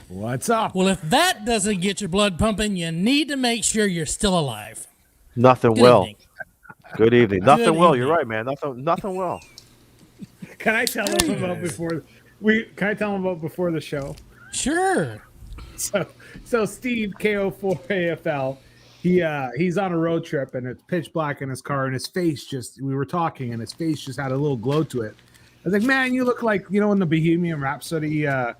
What's up? Well, if that doesn't get your blood pumping, you need to make sure you're still alive. Nothing Good will. evening. Good evening. Nothing Good will. evening. You're right, man. Nothing will. Can I tell them about before the show? Sure. So Steve KO4AFL, he's on a road trip and it's pitch black in his car and his face we were talking and his face just had a little glow to it. I was like, man, you look like, in the Bohemian Rhapsody, like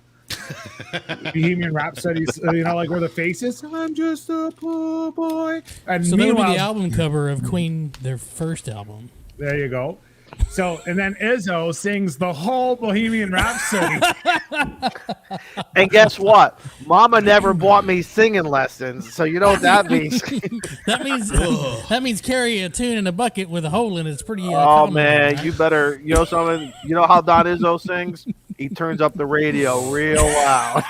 where the face is, I'm just a poor boy. And So that would be meanwhile, the album cover of Queen, their first album. there you go. So, and then Izzo sings the whole Bohemian Rhapsody. And guess what? Mama never bought me singing lessons, so you know what that means. That means carry a tune in a bucket with a hole in it. It's pretty. Oh common, man, right? you better. You know something? You know how Don Izzo sings? He turns up the radio real loud.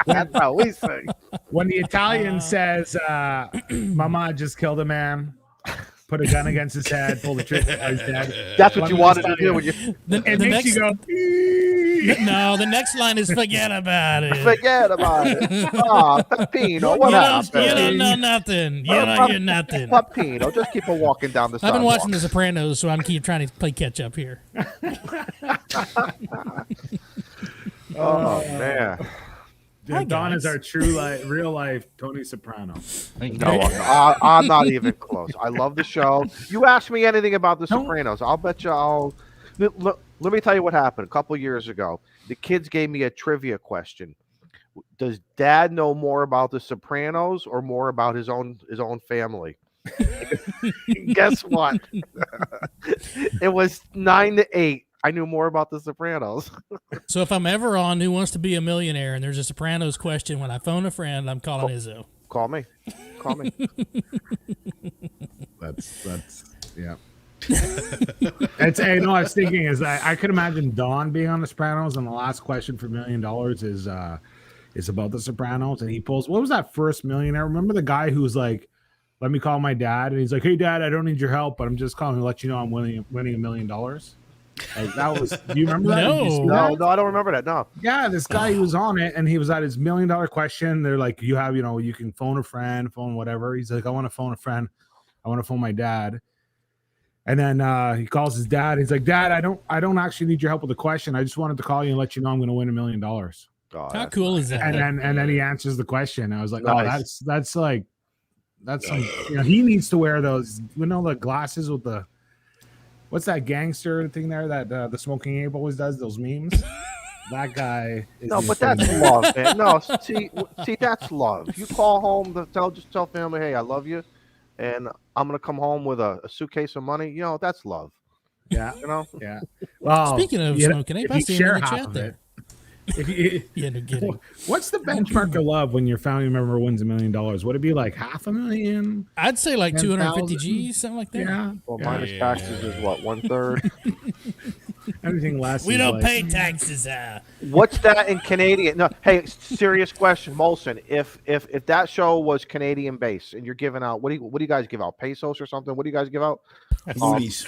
That's how we sing. When the Italian says, "Mama just killed a man," put a gun against his head, pull the trigger, he's dead. That's what you wanted to do when you. It makes you go. No, the next line is forget about it. Forget about it. Oh, Peppino, what happened? You don't know nothing. You don't hear nothing. Peppino, just keep on walking down the sidewalk. I've been watching The Sopranos, so I'm trying to play catch up here. Oh man. Dude, Don is our real life Tony Soprano. No, I'm not even close. I love the show. You ask me anything about The Sopranos, I'll bet you let me tell you what happened a couple years ago. The kids gave me a trivia question. Does Dad know more about The Sopranos or more about his own family? Guess what? It was 9-8. I knew more about The Sopranos. So if I'm ever on Who Wants to Be a Millionaire and there's a Sopranos question, when I phone a friend, I'm calling Izzo. Call me. That's yeah. I was thinking is that I could imagine Don being on The Sopranos, and the last question for $1 million is about The Sopranos, and he pulls. What was that first millionaire? Remember the guy who was like, "Let me call my dad," and he's like, "Hey, Dad, I don't need your help, but I'm just calling to let you know I'm winning $1 million." Like that was. Do you remember that? No, I don't remember that. No. Yeah, this guy who was on it, and he was at his $1 million question. They're like, "You have, you can phone a friend, phone whatever." He's like, "I want to phone a friend. I want to phone my dad." And then he calls his dad. He's like, "Dad, I don't actually need your help with the question. I just wanted to call you and let you know I'm going to win $1 million." Oh, how cool is that? And then he answers the question. I was like, nice. "Oh, that's some, he needs to wear those, the glasses with the, what's that gangster thing there that the Smoking Ape always does, those memes." That guy is no, but that's love, man. No, see, that's love. You call home to tell family, hey, I love you, and I'm gonna come home with a suitcase of money. That's love. Yeah, Yeah. Well, speaking of Smoking Ape, I see him in the chat there. No kidding. What's the benchmark of love when your family member wins $1 million? Would it be like $500,000? I'd say like 250 G's, something like that. Yeah. Well, minus taxes is what, 1/3. Anything less. We don't pay taxes. What's that in Canadian? No, hey, serious question, Molson. If that show was Canadian based and you're giving out, what do you guys give out? Pesos or something? What do you guys give out? Movies.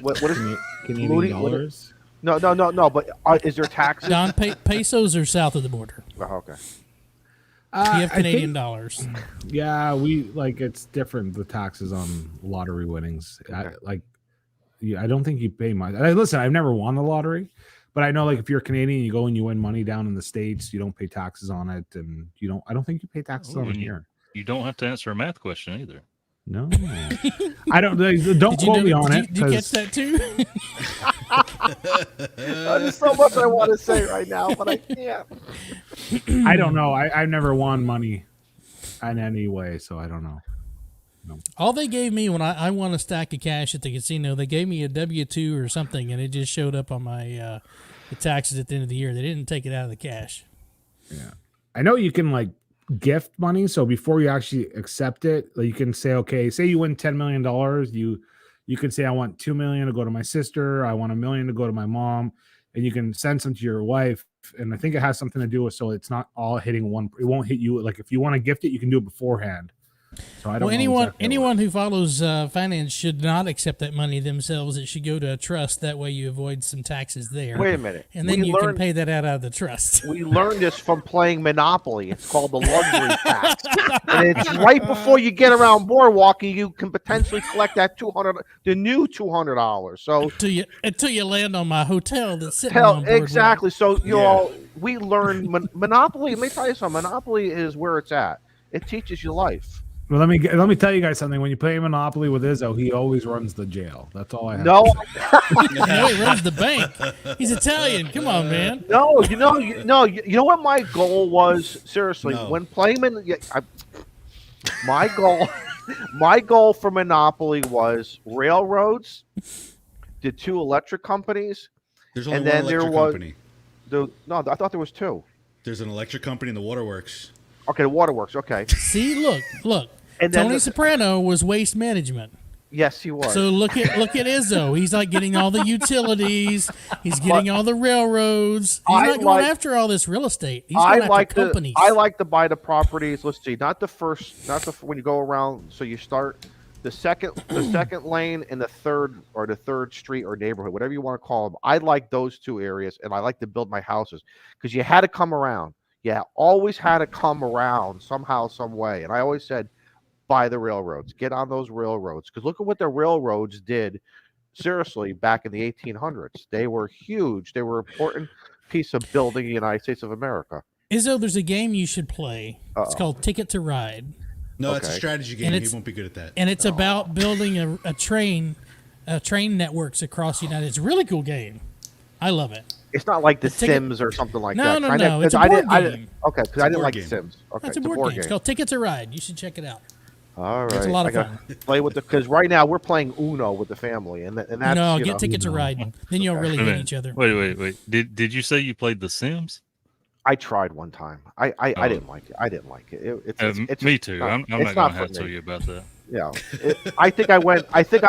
What is Canadian dollars? No. But is there taxes? Don, pesos are south of the border. Oh, okay. You have Canadian dollars. Yeah, it's different. The taxes on lottery winnings. Okay. I don't think you pay much. Listen, I've never won the lottery, but I know if you're Canadian, you go and you win money down in the States, you don't pay taxes on it, and I don't think you pay taxes on it here. You don't have to answer a math question either. No, I don't. Don't quote me on it. Did you catch that too? There's so much I want to say right now, but I can't. I don't know. I've never won money in any way, so I don't know. No. All they gave me when I won a stack of cash at the casino, they gave me a W-2 or something, and it just showed up on my the taxes at the end of the year. They didn't take it out of the cash. Yeah, I know you can gift money. So before you actually accept it, you can say, okay, say you win $10 million, you can say, I want $2 million to go to my sister. I want $1 million to go to my mom, and you can send some to your wife. And I think it has something to do with, so it's not all hitting one. It won't hit you. Like if you want to gift it, you can do it beforehand. So I don't Well, know anyone who follows finance should not accept that money themselves. It should go to a trust. That way, you avoid some taxes there. Wait a minute. And then you can pay that out of the trust. We learned this from playing Monopoly. It's called the luxury tax, and it's right before you get around Boardwalking. You can potentially collect that the new $200. So until you land on my hotel that's sitting on Boardwalk. Exactly. So we learned Monopoly. Let me tell you something. Monopoly is where it's at. It teaches you life. Well, let me tell you guys something. When you play Monopoly with Izzo, he always runs the jail. That's all I have. No, he runs the bank. He's Italian. Come on, man. No, you know what my goal was. Seriously, when playing my goal for Monopoly was railroads, the 2 electric companies, There's only and one then electric there was company. I thought there was 2. There's an electric company in the waterworks. Okay, the waterworks. Okay. See, look. And then Tony Soprano was waste management. Yes, he was. So look at Izzo. He's like getting all the utilities. He's getting all the railroads. He's not going after all this real estate. He's going after companies. I like to buy the properties. Let's see, not the when you go around. So you start the second lane and the third street or neighborhood, whatever you want to call them. I like those 2 areas, and I like to build my houses because you had to come around. Yeah, always had to come around somehow, some way. And I always said, buy the railroads, get on those railroads. Because look at what the railroads did, seriously, back in the 1800s. They were huge. They were an important piece of building the United States of America. Izzo, there's a game you should play. It's called Ticket to Ride. No, it's a strategy game. He won't be good at that. And it's about building a train networks across the United States. It's a really cool game. I love it. It's not like The Sims or something like that. No. It's a board game. Okay, because I didn't like The Sims. Okay, it's a board game. It's called Ticket to Ride. You should check it out. All right. It's a lot of fun. Play with because right now we're playing Uno with the family, and that's get Ticket to Ride. Then you'll really hit each other. Wait. Did you say you played The Sims? I tried one time. I didn't like it. It's me too. I'm not going to hassle you about that. Yeah. I think I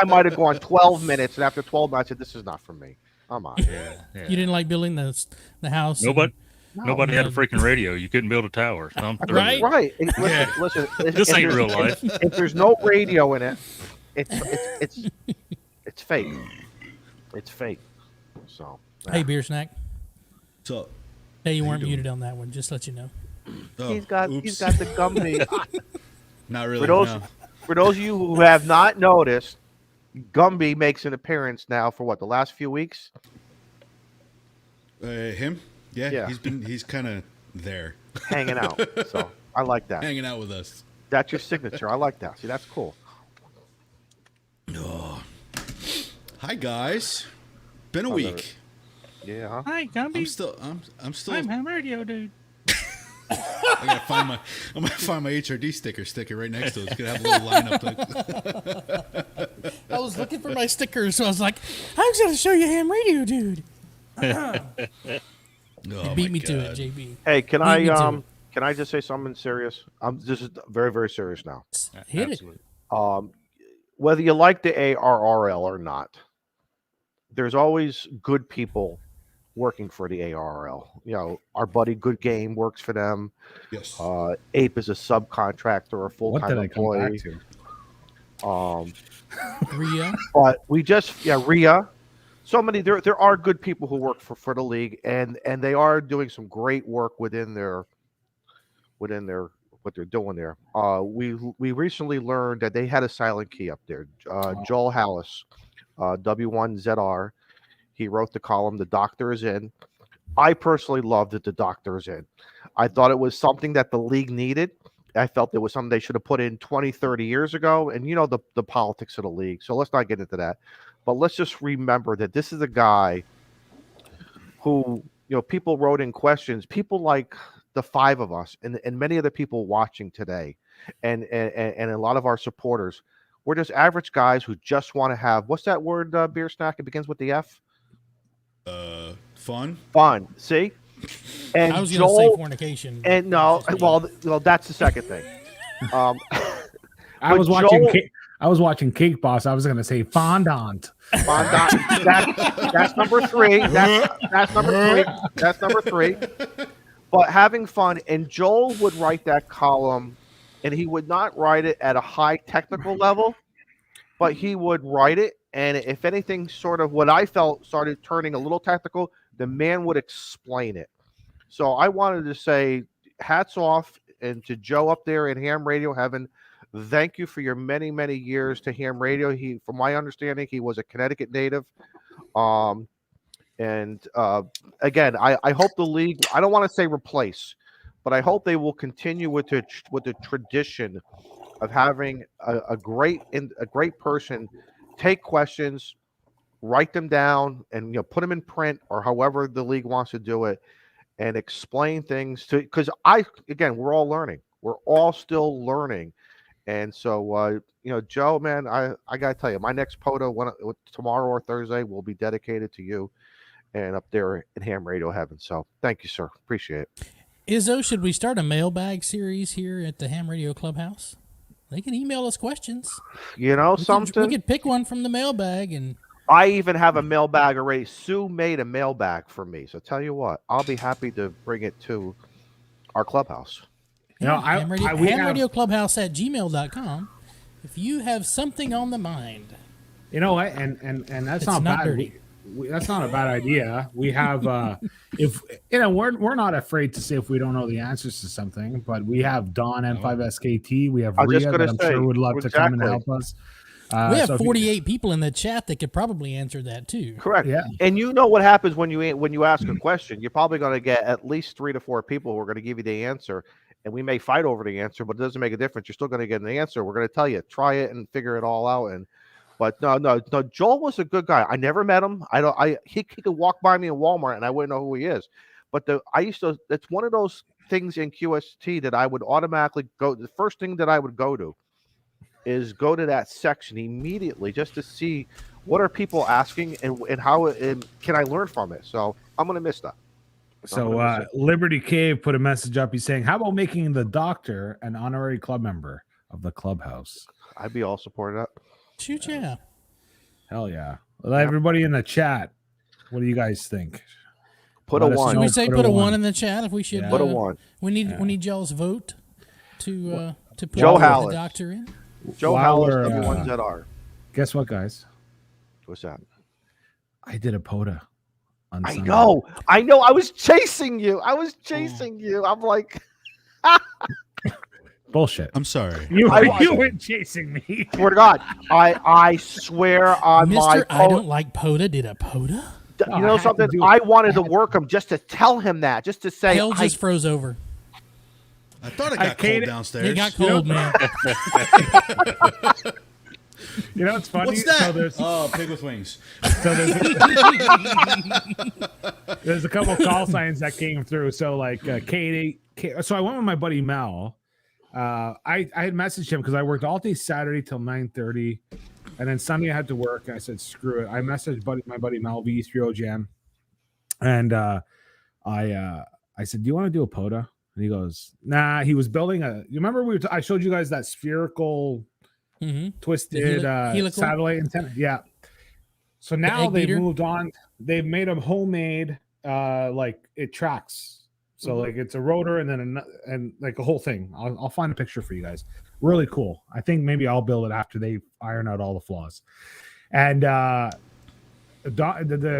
might have gone 12 minutes, and after 12 minutes, I said, "This is not for me. I'm out." Yeah. You didn't like building the house. Nobody had a freaking radio. You couldn't build a tower. So right. Listen. This ain't real life. If there's no radio in it, it's fake. It's fake. So. Hey, Beer Snack. What's up? Hey, you weren't muted on that one. Just let you know. Oh, he's got the Gumby. Not really. For those of you who have not noticed, Gumby makes an appearance now for the last few weeks. Him? Yeah. He's kind of there, hanging out. So I like that. Hanging out with us. That's your signature. I like that. See, that's cool. Oh. Hi guys. Been a week. Yeah. Huh? Hi, Gumby. I'm still. I'm Ham Radio, dude. I'm gonna find my HRD sticker right next to it. It's gonna have a little lineup. I was looking for my stickers, so I was like, I'm gonna show you Ham Radio, dude. Beat me to it, JB. Hey, can I just say something serious? This is very, very serious now. Hit it. Whether you like the ARRL or not, there's always good people working for the ARRL. You know, our buddy Good Game works for them. Yes. Ape is a subcontractor or full-time employee. Rhea. But Rhea. So many there are good people who work for the league, and they are doing some great work within their what they're doing there. We recently learned that they had a silent key up there. Joel Hallis, W1ZR, he wrote the column "The Doctor is In." I personally loved that the Doctor is in. I thought it was something that the league needed. I felt it was something they should have put in 20, 30 years ago. And you know the politics of the league, so let's not get into that. But let's just remember that this is a guy who, people wrote in questions, people like the 5 of us and many other people watching today and a lot of our supporters. We're just average guys who just want to have, what's that word, Beer Snack? It begins with the F? Fun. See? And I was going to say fornication. And no, well, that's the second thing. I was watching Cake Boss. I was going to say fondant. That's number 3. That's number 3. But having fun, and Joel would write that column and he would not write it at a high technical level, but he would write it. And if anything, sort of what I felt started turning a little technical, the man would explain it. So I wanted to say hats off and to Joe up there in Ham Radio Heaven. Thank you for your many, many years to Ham Radio. From my understanding, he was a Connecticut native. Again, I hope the league, I don't want to say replace, but I hope they will continue with the tradition of having a great person take questions, write them down, and put them in print or however the league wants to do it, and explain things because we're all learning. We're all still learning. And so, Joe, man, I got to tell you, my next POTA tomorrow or Thursday will be dedicated to you and up there in Ham Radio Heaven. So thank you, sir. Appreciate it. Izzo, should we start a mailbag series here at the Ham Radio Clubhouse? They can email us questions. We could pick one from the mailbag. And I even have a mailbag already. Sue made a mailbag for me. So tell you what, I'll be happy to bring it to our clubhouse. Ham Radio Clubhouse at gmail.com. If you have something on the mind. You know what? And that's not bad. That's not a bad idea. We have, we're not afraid to say if we don't know the answers to something, but we have Don N5SKT. We have Rhea that I'm sure would love to come and help us. We have 48 people in the chat that could probably answer that too. Correct. Yeah. And you know what happens when you ask a question? You're probably going to get at least 3 to 4 people who are going to give you the answer, and we may fight over the answer, but it doesn't make a difference. You're still going to get an answer. We're going to tell you, try it and figure it all out. But no. Joel was a good guy. I never met him. He could walk by me in Walmart and I wouldn't know who he is. But it's one of those things in QST that I would automatically go. The first thing that I would go to is go to that section immediately just to see what are people asking and how can I learn from it. So I'm going to miss that. So Liberty Cave put a message up. He's saying, how about making the doctor an honorary club member of the clubhouse? I'd be all supported up. Shoot, yeah. Hell yeah. Well, everybody in the chat, what do you guys think? Put a 1. Should we say put a 1 in the chat if we should? Put a 1. We need Joel's vote to put Joe the Hallis. doctor in. Joe Hallis, W1ZR. Guess what, guys? What's that? I did a POTA on Sunday. I know. I was chasing you. I'm like... Bullshit. I'm sorry. You weren't chasing me. Swear to God. I swear on Mr. I don't like POTA did a POTA? You know something? I wanted to work him just to tell him that, just to say. Hell just froze over. I thought it got cold downstairs. It got cold, man. You know, it's funny. What's that? Pig with wings. So there's a couple call signs that came through. So like Katie. So I went with my buddy Mel. I had messaged him because I worked all day Saturday till 9:30, and then Sunday I had to work. And I said, "Screw it." I messaged my buddy Mel V3OGM, and I said, "Do you want to do a POTA?" And he goes, "Nah." He was building you remember I showed you guys that spherical, twisted satellite antenna? Yeah. So now they've moved on. They've made them homemade. Like it tracks. So like it's a rotor and then and like a whole thing. I'll find a picture for you guys. Really cool. I think maybe I'll build it after they iron out all the flaws. And the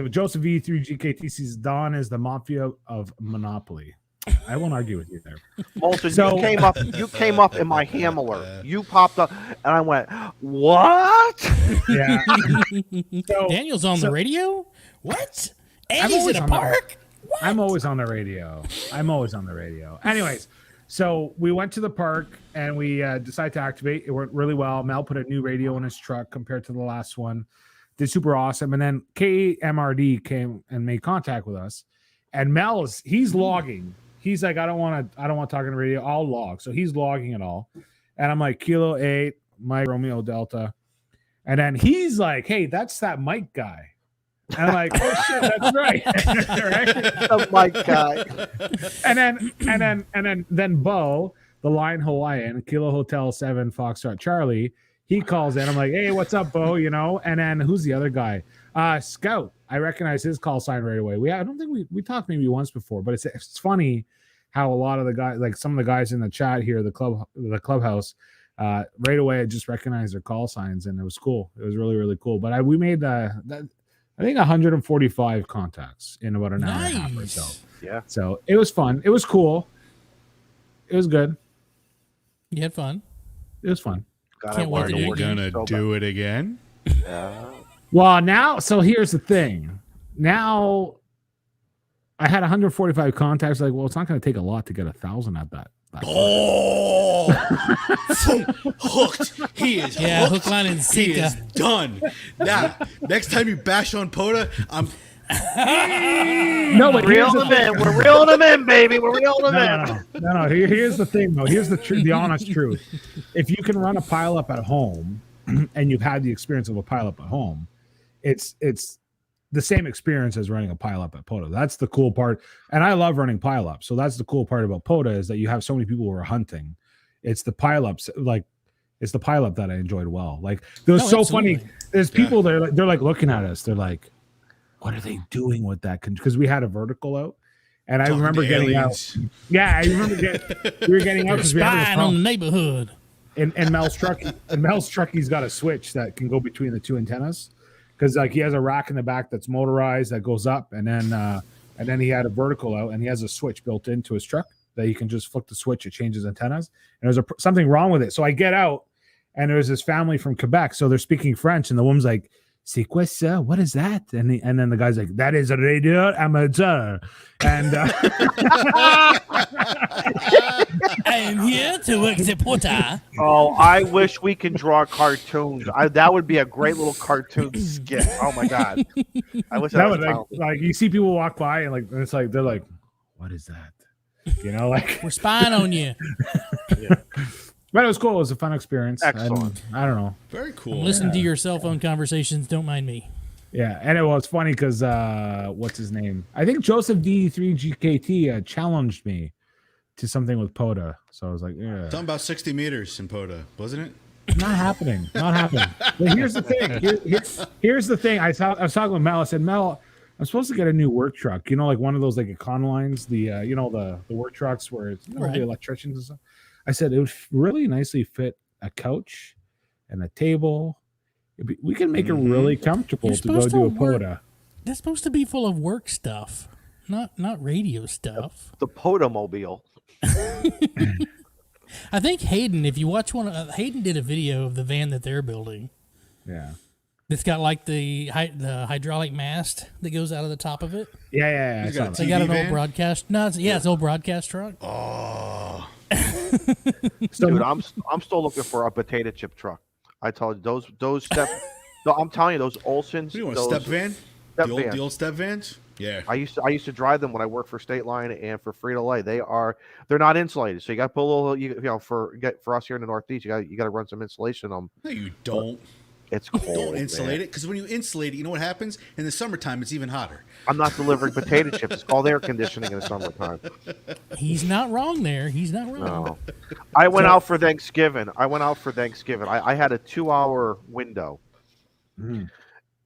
Joseph V3 GKT says Don is the mafia of Monopoly. I won't argue with you there. Molson, you came up in my handler. You popped up and I went, what? Yeah. Daniel's on the radio? What? Andy's in a park? What? I'm always on the radio. Anyways, so we went to the park and we decided to activate. It went really well. Mel put a new radio in his truck compared to the last one. Did super awesome. And then KMRD came and made contact with us. And Mel he's logging. He's like, I don't want to talk on the radio. I'll log. So he's logging it all. And I'm like, Kilo 8, Mike Romeo Delta. And then he's like, hey, that's that Mike guy. And I'm like, oh shit, that's right. The Mike guy. And then Bo, the Lion Hawaiian, Kilo Hotel 7 Foxtrot Charlie, he calls in. I'm like, hey, what's up, Bo? You know, and then who's the other guy? Scout. I recognize his call sign right away. I don't think we talked maybe once before, but it's funny how a lot of the guys, like some of the guys in the chat here, the clubhouse, right away I just recognized their call signs, and it was cool. It was really, really cool. But we made I think 145 contacts in about an hour and a half or so. Yeah. So it was fun. It was cool. It was good. You had fun. It was fun. Can't wait to do it again. Gonna do it again? Well, now, so here's the thing. Now, I had 145 contacts. Like, well, it's not going to take a lot to get 1,000 at that. Oh, hooked. He is hooked. Hook, line, and He sinker. is done. Now, next time you bash on POTA, I'm. No, but here's the Reeling them thing. in. We're reeling them in, baby. We're reeling them in. No. Here's the thing, though. Here's the honest truth. If you can run a pileup at home, and you've had the experience of a pileup at home, it's the same experience as running a pileup at POTA. That's the cool part. And I love running pileups. So that's the cool part about POTA, is that you have so many people who are hunting. It's the pileups, like it's the pileup that I enjoyed well. Like it was so absolutely. funny. There's people they're like looking at us. They're like, what are they doing with that? Because we had a vertical out. And I remember getting out. Yeah, I remember we were getting out because we had Spying on the neighborhood. in Mel's truck. In Mel's truck, he's got a switch that can go between the two antennas, because like he has a rack in the back that's motorized that goes up, and then he had a vertical out, and he has a switch built into his truck that you can just flick the switch. It changes antennas, and there's something wrong with it. So I get out, and there's this family from Quebec, so they're speaking French, and the woman's like, "C'est quoi ça? What is that?" And then the guy's like, "That is a radio amateur." And I am here to work the POTA. Oh, I wish we could draw cartoons. That would be a great little cartoon skit. Oh my god! I wish that I would was like you see people walk by and it's like they're like, "What is that?" You know, like We're spying on you. But it was cool. It was a fun experience. Excellent. I don't know. Very cool. Listen to your cell phone conversations. Don't mind me. Yeah, and it was funny because what's his name? I think Joseph D3GKT challenged me to something with POTA. So I was like, yeah, Something about 60 meters in POTA, wasn't it? not happening. But here's the thing. Here's the thing. I was talking with Mel. I said, Mel, I'm supposed to get a new work truck. You know, like one of those like Econolines, the work trucks where it's Right. the electricians and stuff. I said it would really nicely fit a couch and a table. We can make it really comfortable You're to go supposed do a to work. POTA. That's supposed to be full of work stuff, not radio stuff. the Potamobile. I think Hayden, if you watch Hayden did a video of the van that they're building. Yeah. It's got like the hydraulic mast that goes out of the top of it. Yeah. I He's saw got that. They got an TV old van? broadcast. No, it's an old broadcast truck. Oh, Dude, I'm still looking for a potato chip truck. I told you those step. No, I'm telling you, those Olsons. what do you want, a those step van? Step The van. old step vans? Yeah. I used to drive them when I worked for State Line and for Frito-Lay. They're not insulated, so you got to put a little for us here in the Northeast. You got to run some insulation on them. No, you don't. It's cold. Don't insulate man. it, because when you insulate it, you know what happens? In the summertime, it's even hotter. I'm not delivering potato chips. It's called air conditioning in the summertime. He's not wrong there. He's not wrong. No. I went out for Thanksgiving. I had a 2-hour window.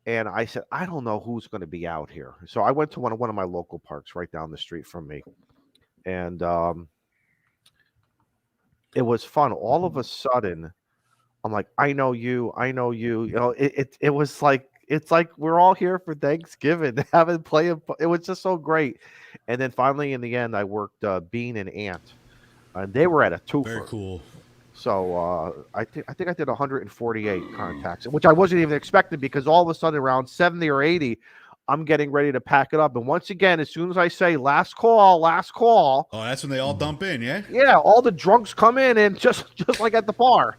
And I said, I don't know who's going to be out here. So I went to one of my local parks right down the street from me. And it was fun. All of a sudden, I'm like, I know you. You know, it was like, it's like we're all here for Thanksgiving, playing. It was just so great. And then finally, in the end, I worked Bean and Ant. And they were at a twofer. Very cool. So I think I did 148 contacts, which I wasn't even expecting, because all of a sudden around 70 or 80, I'm getting ready to pack it up. And once again, as soon as I say last call, Oh, that's when they all dump in, yeah? yeah, all the drunks come in, and just like at the bar,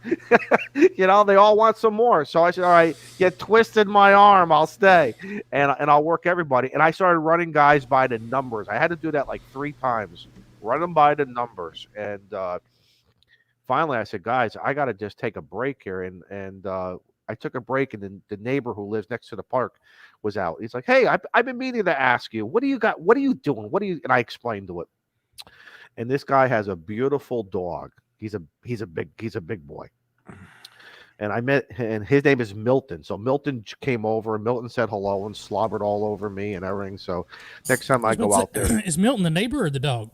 you know, they all want some more. So I said, all right, you twisted my arm, I'll stay, and I'll work everybody. And I started running guys by the numbers. I had to do that like 3 times, run them by the numbers. And finally, I said, guys, I got to just take a break here. And I took a break, and then the neighbor who lives next to the park was out. He's like, hey, I've been meaning to ask you, what do you got? What are you doing? And I explained to it. And this guy has a beautiful dog. He's a big boy. And I met, and his name is Milton. So Milton came over, and Milton said hello and slobbered all over me and everything. So next time I go out there, Is Milton the neighbor or the dog?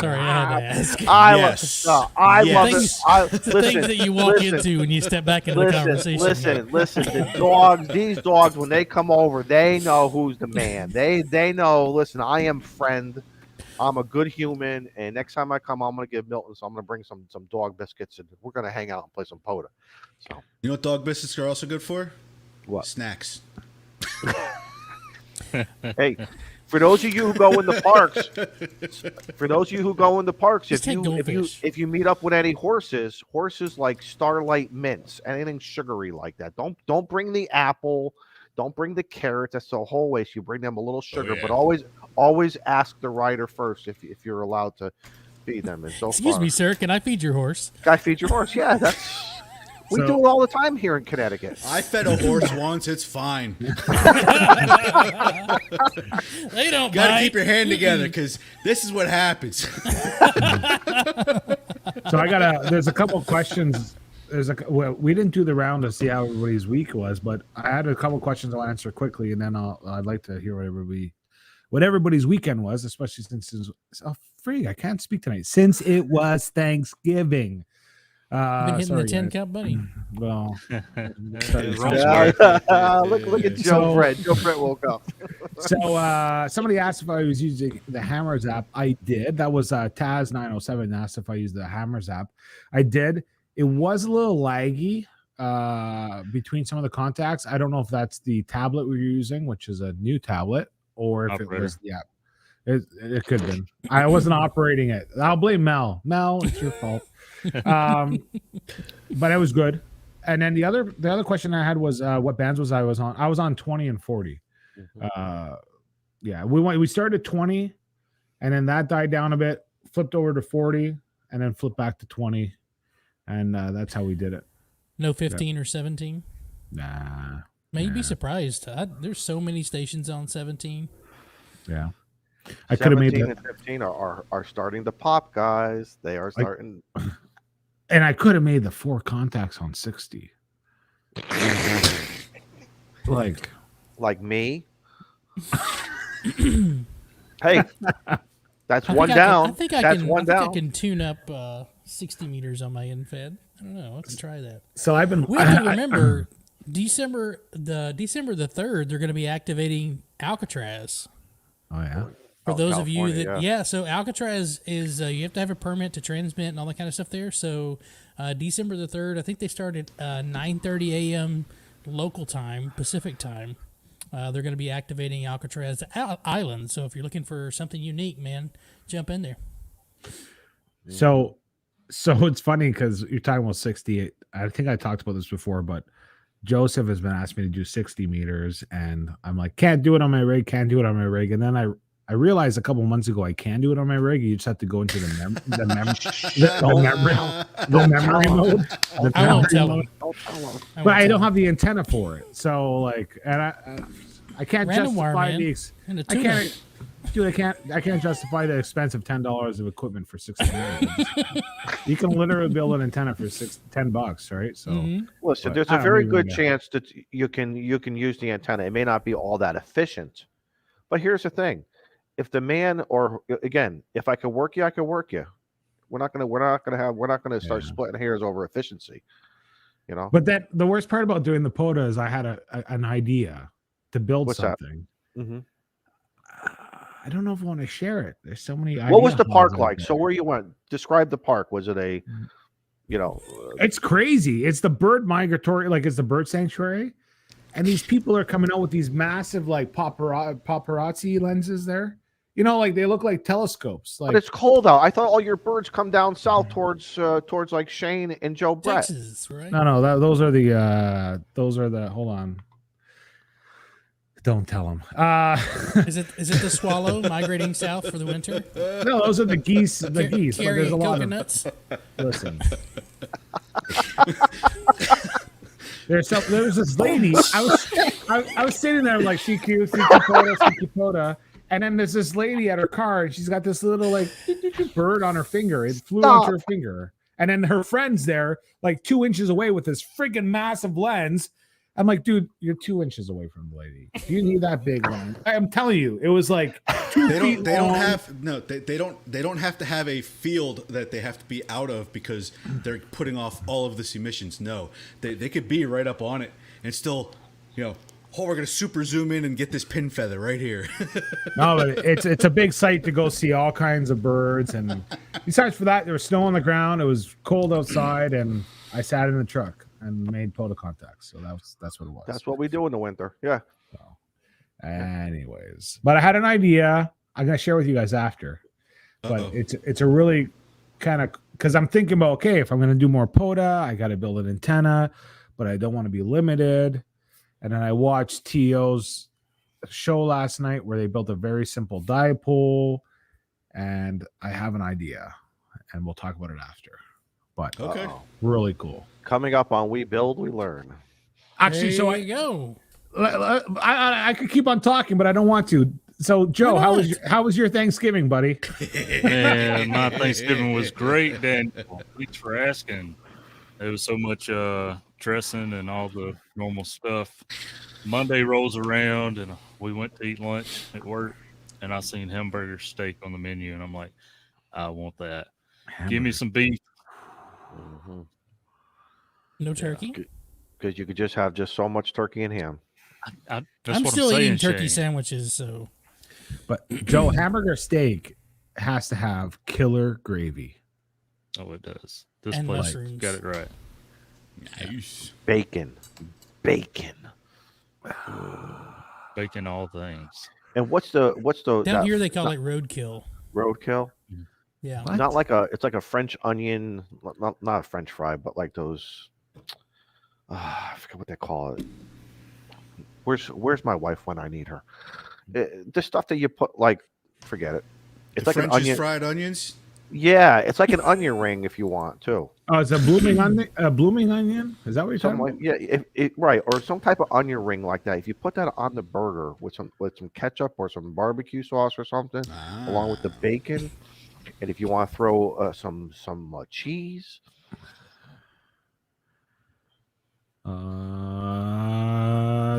Sorry, I had to ask. Yes. I Yes. love Things- it. The things that you walk into when you step back into the conversation. Listen. The dogs, these dogs, when they come over, they know who's the man. They know. Listen, I am friend. I'm a good human, and next time I come, I'm gonna give Milton. So I'm gonna bring some dog biscuits, and we're gonna hang out and play some POTA. So You know what dog biscuits are also good for? what? Snacks. Hey, for those of you who go in the parks, Just take goldfish. if you meet up with any horses like Starlight Mints, anything sugary like that. Don't bring the apple, don't bring the carrot. That's the whole waste. You bring them a little sugar, yeah. but always ask the rider first if you're allowed to feed them. And so Excuse far, me, sir. Can I feed your horse? Guy, feed your horse. Yeah, we So- do it all the time here in Connecticut. I fed a horse once. It's fine. They don't Got to bite. keep your hand together because this is what happens. So there's a couple questions. We didn't do the round to see how everybody's week was, but I had a couple questions I'll answer quickly, and then I'd like to hear what everybody's weekend was, especially since I can't speak tonight. Since it was Thanksgiving. I've been hitting sorry, the 10 guys. cup, buddy. Well, Look at Joe Brett. Joe Brett woke up. so somebody asked if I was using the Hammers app. I did. That was Taz907 asked if I used the Hammers app. I did. It was a little laggy between some of the contacts. I don't know if that's the tablet we were using, which is a new tablet, or if it was the app. It could have been. I wasn't operating it. I'll blame Mel. Mel, it's your fault. But it was good. And then the other question I had was what bands was I on? I was on 20 and 40. Yeah, we started at 20, and then that died down a bit, flipped over to 40, and then flipped back to 20, and that's how we did it. No 15 or 17? Nah. Man, you'd be surprised. There's so many stations on 17. Yeah. I could have made 17 and 15 are starting to pop, guys. They are starting. And I could have made the 4 contacts on 60. like me. Hey, that's I one think down. I think I That's can, one I think down. I can tune up 60 meters on my end-fed. I don't know. I can try that. so I've been. We have to remember December the 3rd, they're going to be activating Alcatraz. Oh yeah. For those of you California, that, yeah, so Alcatraz is, you have to have a permit to transmit and all that kind of stuff there. So December the 3rd, I think they start at 9:30 a.m. local time, Pacific time. They're going to be activating Alcatraz Island. So if you're looking for something unique, man, jump in there. So it's funny because you're talking about 68. I think I talked about this before, but Joseph has been asking me to do 60 meters, and I'm like, can't do it on my rig, and then I realized a couple months ago I can do it on my rig. You just have to go into the memory mode. I won't tell them. But I don't have the antenna for it, so and I can't Random wire, justify man. I can't justify the expense of $10 of equipment for 60 minutes. You can literally build an antenna for $10, right? So Listen, but there's I a don't very really good know. chance that you can use the antenna. It may not be all that efficient, but here's the thing: if the man, or again, if I can work you, I can work you. We're not gonna start splitting hairs over efficiency. You know. But the worst part about doing the POTA is I had an idea to build What's that? something. Mm-hmm. I don't know if I want to share it. There's so many. What was idea the park holes out like? there. So where you went? Describe the park. Was it a, It's crazy. It's the bird migratory, it's the bird sanctuary, and these people are coming out with these massive paparazzi lenses there. They look like telescopes. but it's cold out. I thought all your birds come down south towards like Shane and Joe Brett. Texas, right? no, those are the. Hold on. Don't tell them. Is it the swallow migrating south for the winter? No, those are the geese. The geese. But Carrying there's a lot of. coconuts. Listen. There's this lady. I was sitting there like CQ POTA, and then there's this lady at her car, and she's got this little bird on her finger. It flew onto her finger, and then her friend's there, 2 inches away with this freaking massive lens. I'm like, dude, you're 2 inches away from the lady. Do you need that big lens? I'm telling you, it was like They don't have to have a field that they have to be out of because they're putting off all of the submissions. No, they could be right up on it and still, we're gonna super zoom in and get this pin feather right here. No, but it's a big sight to go see all kinds of birds, and besides for that, there was snow on the ground. It was cold outside, and I sat in the truck and made POTA contacts. So that's what it was. That's what we do in the winter. Yeah. So, anyways, but I had an idea. I'm gonna share with you guys after. But it's a really kind of, because I'm thinking about, okay, if I'm gonna do more POTA, I got to build an antenna, but I don't want to be limited. And then I watched T.O.'s show last night where they built a very simple dipole, and I have an idea, and we'll talk about it after. But really cool. Coming up on We Build, We Learn. Actually, there so you go. I could keep on talking, but I don't want to. So, Joe, how was your Thanksgiving, buddy? Man, my Thanksgiving was great, Daniel. Thanks for asking. There was so much dressing and all the normal stuff. Monday rolls around, and we went to eat lunch at work, and I seen hamburger steak on the menu, and I'm like, I want that. Give me some beef. Mm-hmm. No turkey? Because you could just have so much turkey and ham. I'm still eating turkey sandwiches, so. But Joe, hamburger steak has to have killer gravy. Oh, it does. This And place mushrooms. got it right. Nice. Bacon. Bacon all things. And what's the Down here they call it roadkill. roadkill? Yeah. What? Not like it's like a French onion, not a French fry, but like those. I forget what they call it. Where's my wife when I need her? The stuff that you put, forget it. It's like French's an onion. fried onions. Yeah, it's like an onion ring if you want too. Oh, it's a blooming onion. A blooming onion? Is that what you're talking Something about? like, yeah, right, or some type of onion ring like that. If you put that on the burger with some ketchup or some barbecue sauce or something, along with the bacon, and if you want to throw some cheese.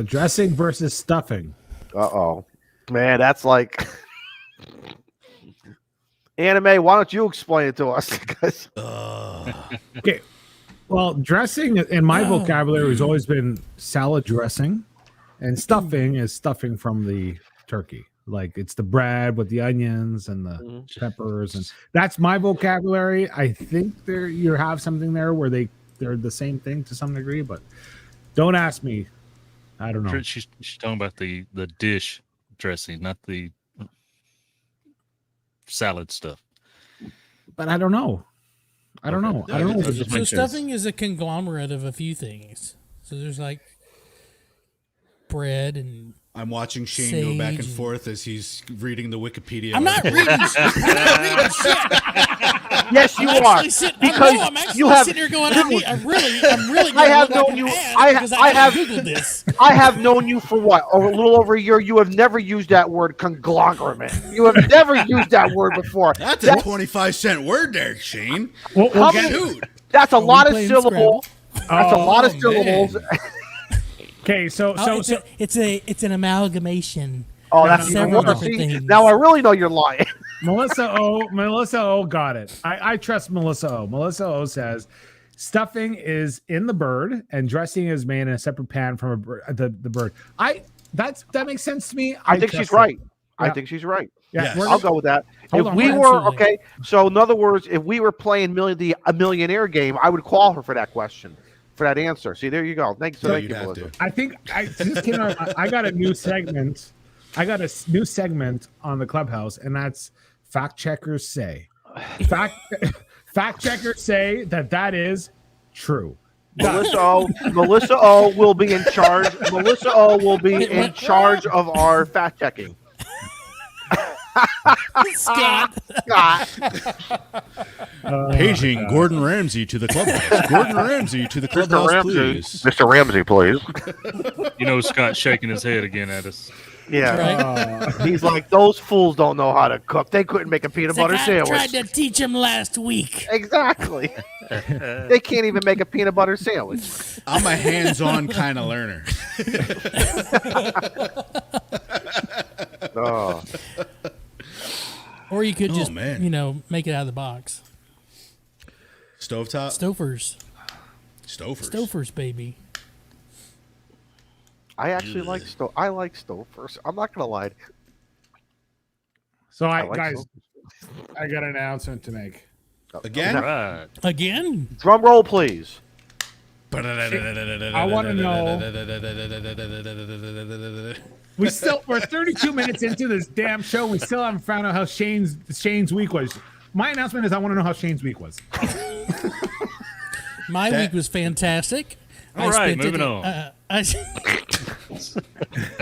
Dressing versus stuffing. Man, that's like anime. Why don't you explain it to us? Okay. Well, dressing in my vocabulary has always been salad dressing, and stuffing is stuffing from the turkey. Like it's the bread with the onions and the peppers, and that's my vocabulary. I think you have something there where they're the same thing to some degree, but don't ask me. I don't know. She's talking about the dish dressing, not the salad stuff. But I don't know. I don't know. So stuffing is a conglomerate of a few things. So there's like bread and I'm watching Shane go back and forth as he's reading the Wikipedia. I'm not reading shit. Yes, you are. Because I'm actually you have sitting here going, I'm really. I have known you. I have Googled this. I have known you for what? A little over a year. You have never used that word conglomerate. You have never used that word before. That's a 25-cent word there, Shane. Dude, that's a lot of syllables. That's a lot of syllables. Okay, so it's an amalgamation. Oh, that's several even different worse. things. Now I really know you're lying. Melissa O got it. I trust Melissa O. Melissa O says stuffing is in the bird and dressing is made in a separate pan from the bird. That makes sense to me. I think she's right. Yeah. I think she's right. Yeah, Yes. I'll go with that. Hold If on, we hold were on. okay, so in other words, if we were playing a millionaire game, I would call her for that question, for that answer. See, there you go. Thank you, Melissa. I think I just came out. I got a new segment. On the Clubhouse, and that's fact checkers say. Fact checkers say that is true. Melissa O will be in charge. Melissa O will be in charge of our fact checking. Scott. Paging Gordon Ramsay to the clubhouse. Gordon Ramsay to the clubhouse, please. Mr. Ramsay, please. You know, Scott's shaking his head again at us. Yeah. Right? He's like, those fools don't know how to cook. They couldn't make a peanut butter I sandwich. tried to teach him last week. Exactly. They can't even make a peanut butter sandwich. I'm a hands-on kind of learner. Or you could just, man. make it out of the box. Stovetop? Stofers, baby. I actually like Stovers. I'm not gonna lie. So like I got an announcement to make. Again? Right. Again? Drum roll, please. I want to know. We're 32 minutes into this damn show. We still haven't found out how Shane's week was. My announcement is I want to know how Shane's week was. My week was fantastic. All right, moving on.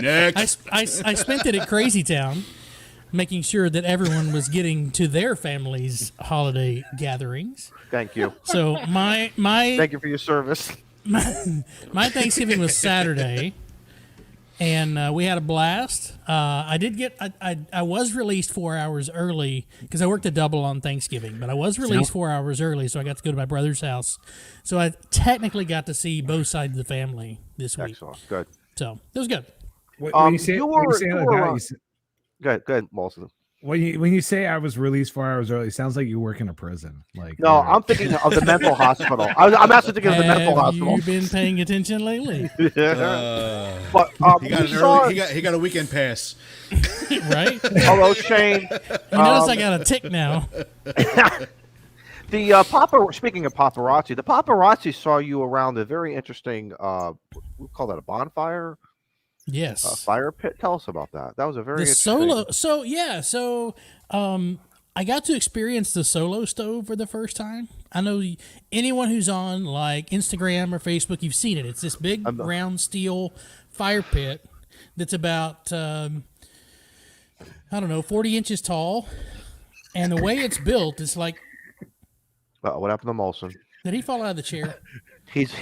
Next. I spent it at Crazy Town, making sure that everyone was getting to their family's holiday gatherings. Thank you. So my Thank you for your service. my Thanksgiving was Saturday, and we had a blast. I was released 4 hours early because I worked a double on Thanksgiving, but I was released 4 hours early, so I got to go to my brother's house. So I technically got to see both sides of the family this week. Excellent. Good. So it was good. When you say Good, Molson. when you say I was released 4 hours early, it sounds like you work in a prison. Like No, I'm thinking of the mental hospital. I'm actually thinking of the mental hospital. Have you been paying attention lately? But he got a weekend pass. Right? hello, Shane. You notice I got a tick now. Speaking of paparazzi, the paparazzi saw you around a very interesting. We call that a bonfire. Yes. Fire pit. Tell us about that. That was a very solo. So I got to experience the solo stove for the first time. I know anyone who's on like Instagram or Facebook, you've seen it. It's this big round steel fire pit that's about 40 inches tall, and the way it's built is like. What happened to Molson? Did he fall out of the chair? He's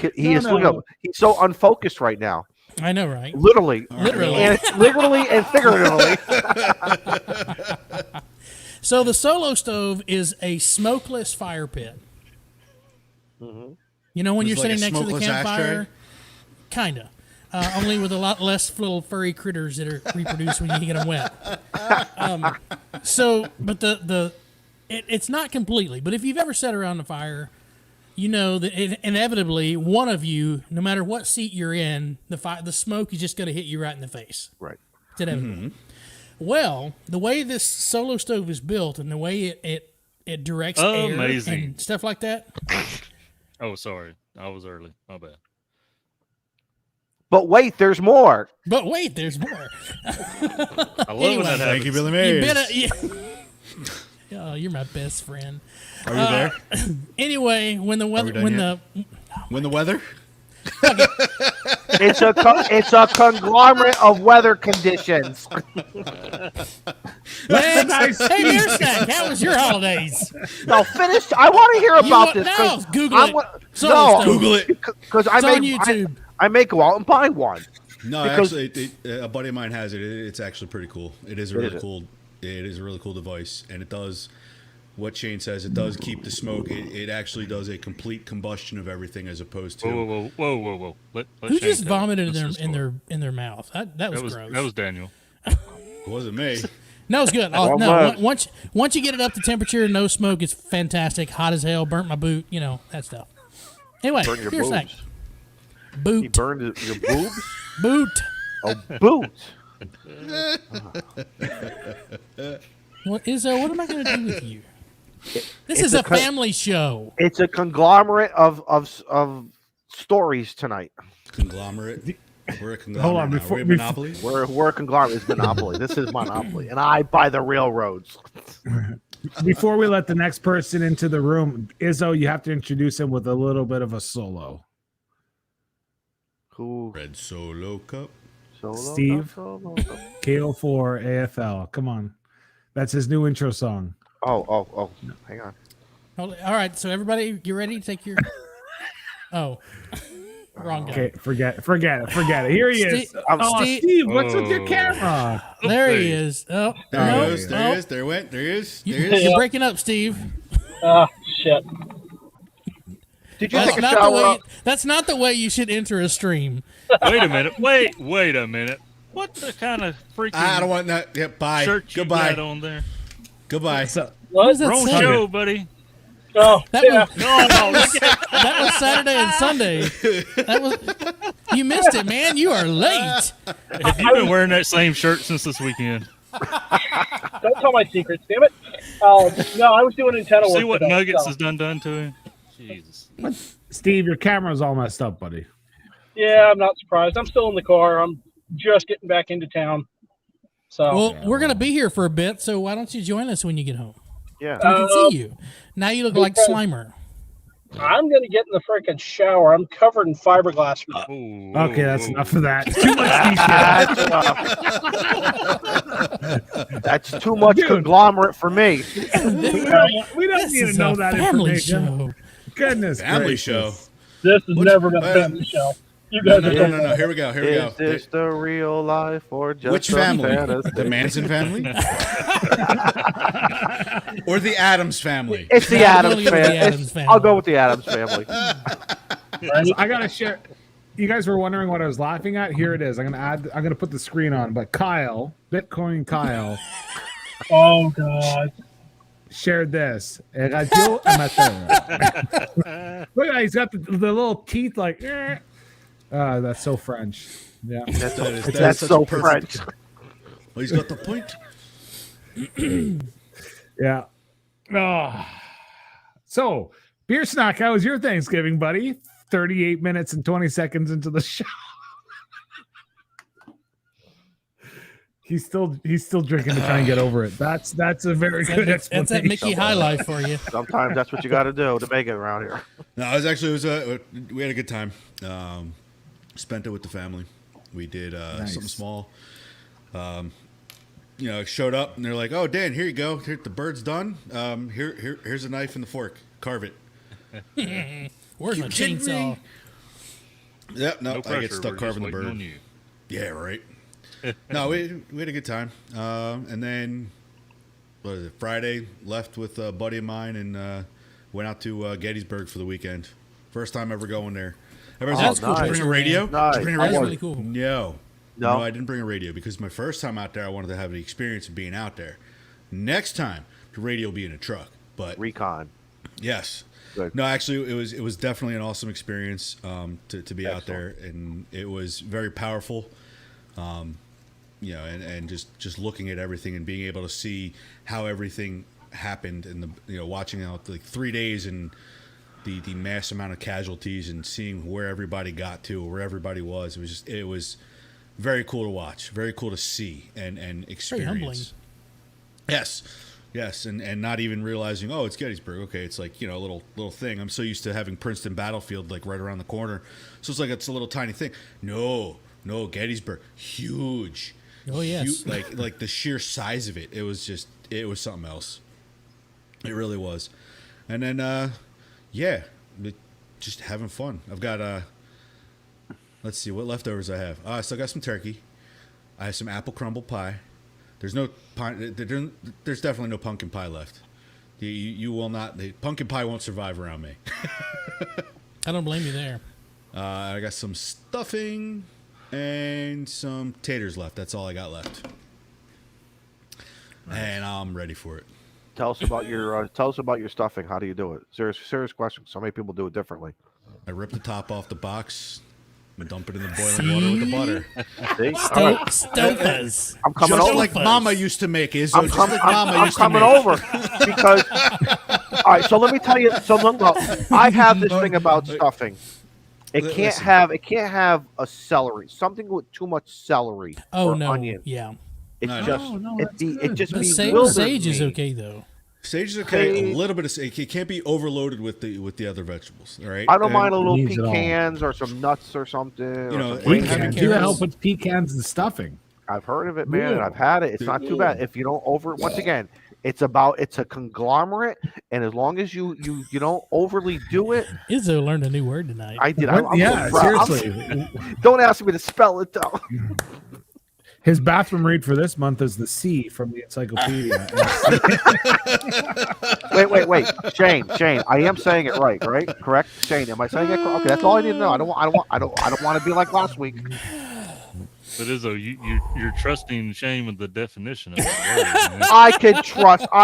so unfocused right now. I know, right? Literally and figuratively. So the solo stove is a smokeless fire pit. Mm-hmm. You know when you're It's like sitting a next to the smokeless campfire, kinda, only with a lot less little furry critters that are reproduced when you get them wet. But it's not completely. But if you've ever sat around the fire, you know that inevitably one of you, no matter what seat you're in, the smoke is just going to hit you right in the face. Right. It's inevitable. Well, the way this solo stove is built and the way it directs air and stuff like that. Oh, sorry. I was early. My bad. But wait, there's more. I love when that happens. Thank you, Billy Mays. Oh, you're my best friend. Are you there? Anyway, when the weather, When the weather? It's a conglomerate of weather conditions. Hey, Beer Snack, how was your holidays? No, finish. I want to hear about this. No, Google it. Google it. Because It's on YouTube. I may go out and buy one. No, actually, a buddy of mine has it. It's actually pretty cool. It is really cool. It is a really cool device, and it does what Shane says. It does keep the smoke. It actually does a complete combustion of everything, as opposed to Whoa! Let Who Shane just tell. vomited Let's in restore. their mouth? That was gross. That was Daniel. it wasn't me. No, it's good. Oh, no, once you get it up to temperature, no smoke, it's fantastic. Hot as hell. Burnt my boot. You know that stuff. Anyway, Burn your Beer Snack. boobs. Boot. You burned your boobs? Boot. Oh, boot. What am I going to do with you? This is a family show. It's a conglomerate of stories tonight. Conglomerate. We're a conglomerate. Hold on, now. before- We're a Monopoly. We're a conglomerate. It's Monopoly. This is Monopoly, and I buy the railroads. Before we let the next person into the room, Izzo, you have to introduce him with a little bit of a solo. Who? Red Solo Cup. Steve. KO4 AFL. Come on. That's his new intro song. Oh. Hang on. All right, so everybody, you ready to take your... Oh. Wrong guy. Okay, forget it. Here he is. Steve, Steve, what's with your camera? There he is. Oh, There no, he is. There he is. There went. There he is. There he is. You're breaking up, Steve. Oh, shit. Did you take a shower? That's not the way you should enter a stream. Wait a minute. Wait a minute. What the kind of freaking I don't want that. Yeah, bye. shirt you Goodbye. got on there? Goodbye. So, What does that Wrong say? show, buddy. Oh, That yeah. was that was Saturday and Sunday. That was you missed it, man. You are late. Have you been wearing that same shirt since this weekend? Don't tell my secrets, damn it. No, I was doing antenna work See what today, Nuggets so- has done to him? Jesus. Steve, your camera's all messed up, buddy. Yeah, I'm not surprised. I'm still in the car. I'm just getting back into town. So Well, we're gonna be here for a bit, so why don't you join us when you get home? Yeah. We can see you. Now you look like Slimer. I'm gonna get in the freaking shower. I'm covered in fiberglass. Ooh, Okay, that's ooh. enough of that. Too much detail. That's too much Dude. conglomerate for me. we don't This need to is know a that family information. show. Goodness Family gracious. show. This has What- never been a family show. You guys No, are no, no, no. Here we go. Here we go. Is this the real life or just Which a family? fantasy? The Manson family? Or the Adams family? It's the No, I'm Adams gonna go with the family. Addams family. I'll go with the Adams family. So I gotta share. You guys were wondering what I was laughing at. Here it is. I'm gonna put the screen on. But Kyle, Bitcoin Kyle, Oh god. shared this. And I feel look at that, he's got the little teeth like. Eh. That's so French. Yeah. That's such so a perfect- French. Well, he's got the point. Yeah. Oh. So, beer snack, how was your Thanksgiving, buddy? 38 minutes and 20 seconds into the show. He's still drinking to try and get over it. That's a very good That's that explanation. Mickey High Life for you. Sometimes that's what you got to do to make it around here. No, it was we had a good time. Spent it with the family. We did Nice. something small. Showed up and they're like, "Oh, Dan, here you go. Here, the bird's done. Here's a knife and the fork. Carve it." Where's my kidding chainsaw? me? Yep, no, No I pressure. get stuck We're carving just the waiting bird. on you. Yeah, right. No, we had a good time. And then, what is it? Friday, left with a buddy of mine and went out to Gettysburg for the weekend. First time ever going there. Everyone's That's like, cool. "Did you bring a radio? Nice. Did you bring a That's radio?" really cool. No. No? I didn't bring a radio because my first time out there, I wanted to have the experience of being out there. Next time, the radio will be in a truck. But Recon. yes. Good. No, actually, it was definitely an awesome experience to be out Excellent. there, and it was very powerful. And just looking at everything and being able to see how everything happened, and watching out like 3 days and the mass amount of casualties and seeing where everybody got to, where everybody was. It was very cool to watch, very cool to see and experience. humbling. Yes, and not even realizing, oh, it's Gettysburg. Okay, it's like, a little thing. I'm so used to having Princeton Battlefield like right around the corner, so it's like it's a little tiny thing. No, Gettysburg, huge. Oh, yes. Like the sheer size of it. It was something else. It really was. And then just having fun. I've got let's see what leftovers I have. I still got some turkey. I have some apple crumble pie. There's no pine. There's definitely no pumpkin pie left. You will not. The pumpkin pie won't survive around me. I don't blame you there. I got some stuffing and some taters left. That's all I got left. Nice. And I'm ready for it. Tell us about your stuffing. How do you do it? Serious question. So many people do it differently. I rip the top off the box and dump it in the boiling water with the butter. See? All right. Stofas. I'm coming Just over. like Mama used to make it. I'm coming over because. All right, so let me tell you. So look, I have this thing about stuffing. It can't have a celery. Something with too much celery or onion. Yeah. It's No, it just But bewilders sage is me. okay though. Sage is okay. A little bit of sage. It can't be overloaded with the other vegetables. All right. I don't mind a little Needs it all. pecans or some nuts or something. You know, or some raisins. Pecans. Do that help with pecans and stuffing? I've heard of it, man, and Ooh. I've had it. It's not too bad if you don't once again, it's a conglomerate, and as long as you don't overly do it. Izzo learned a new word tonight. I did. Yeah, so proud. seriously. Don't ask me to spell it though. His bathroom read for this month is the C from the encyclopedia. Wait, Shane. I am saying it right? Correct, Shane. Am I saying it correct? Okay, that's all I need to know. I don't want to be like last week. But Izzo, you're trusting Shane with the definition of the word, man. I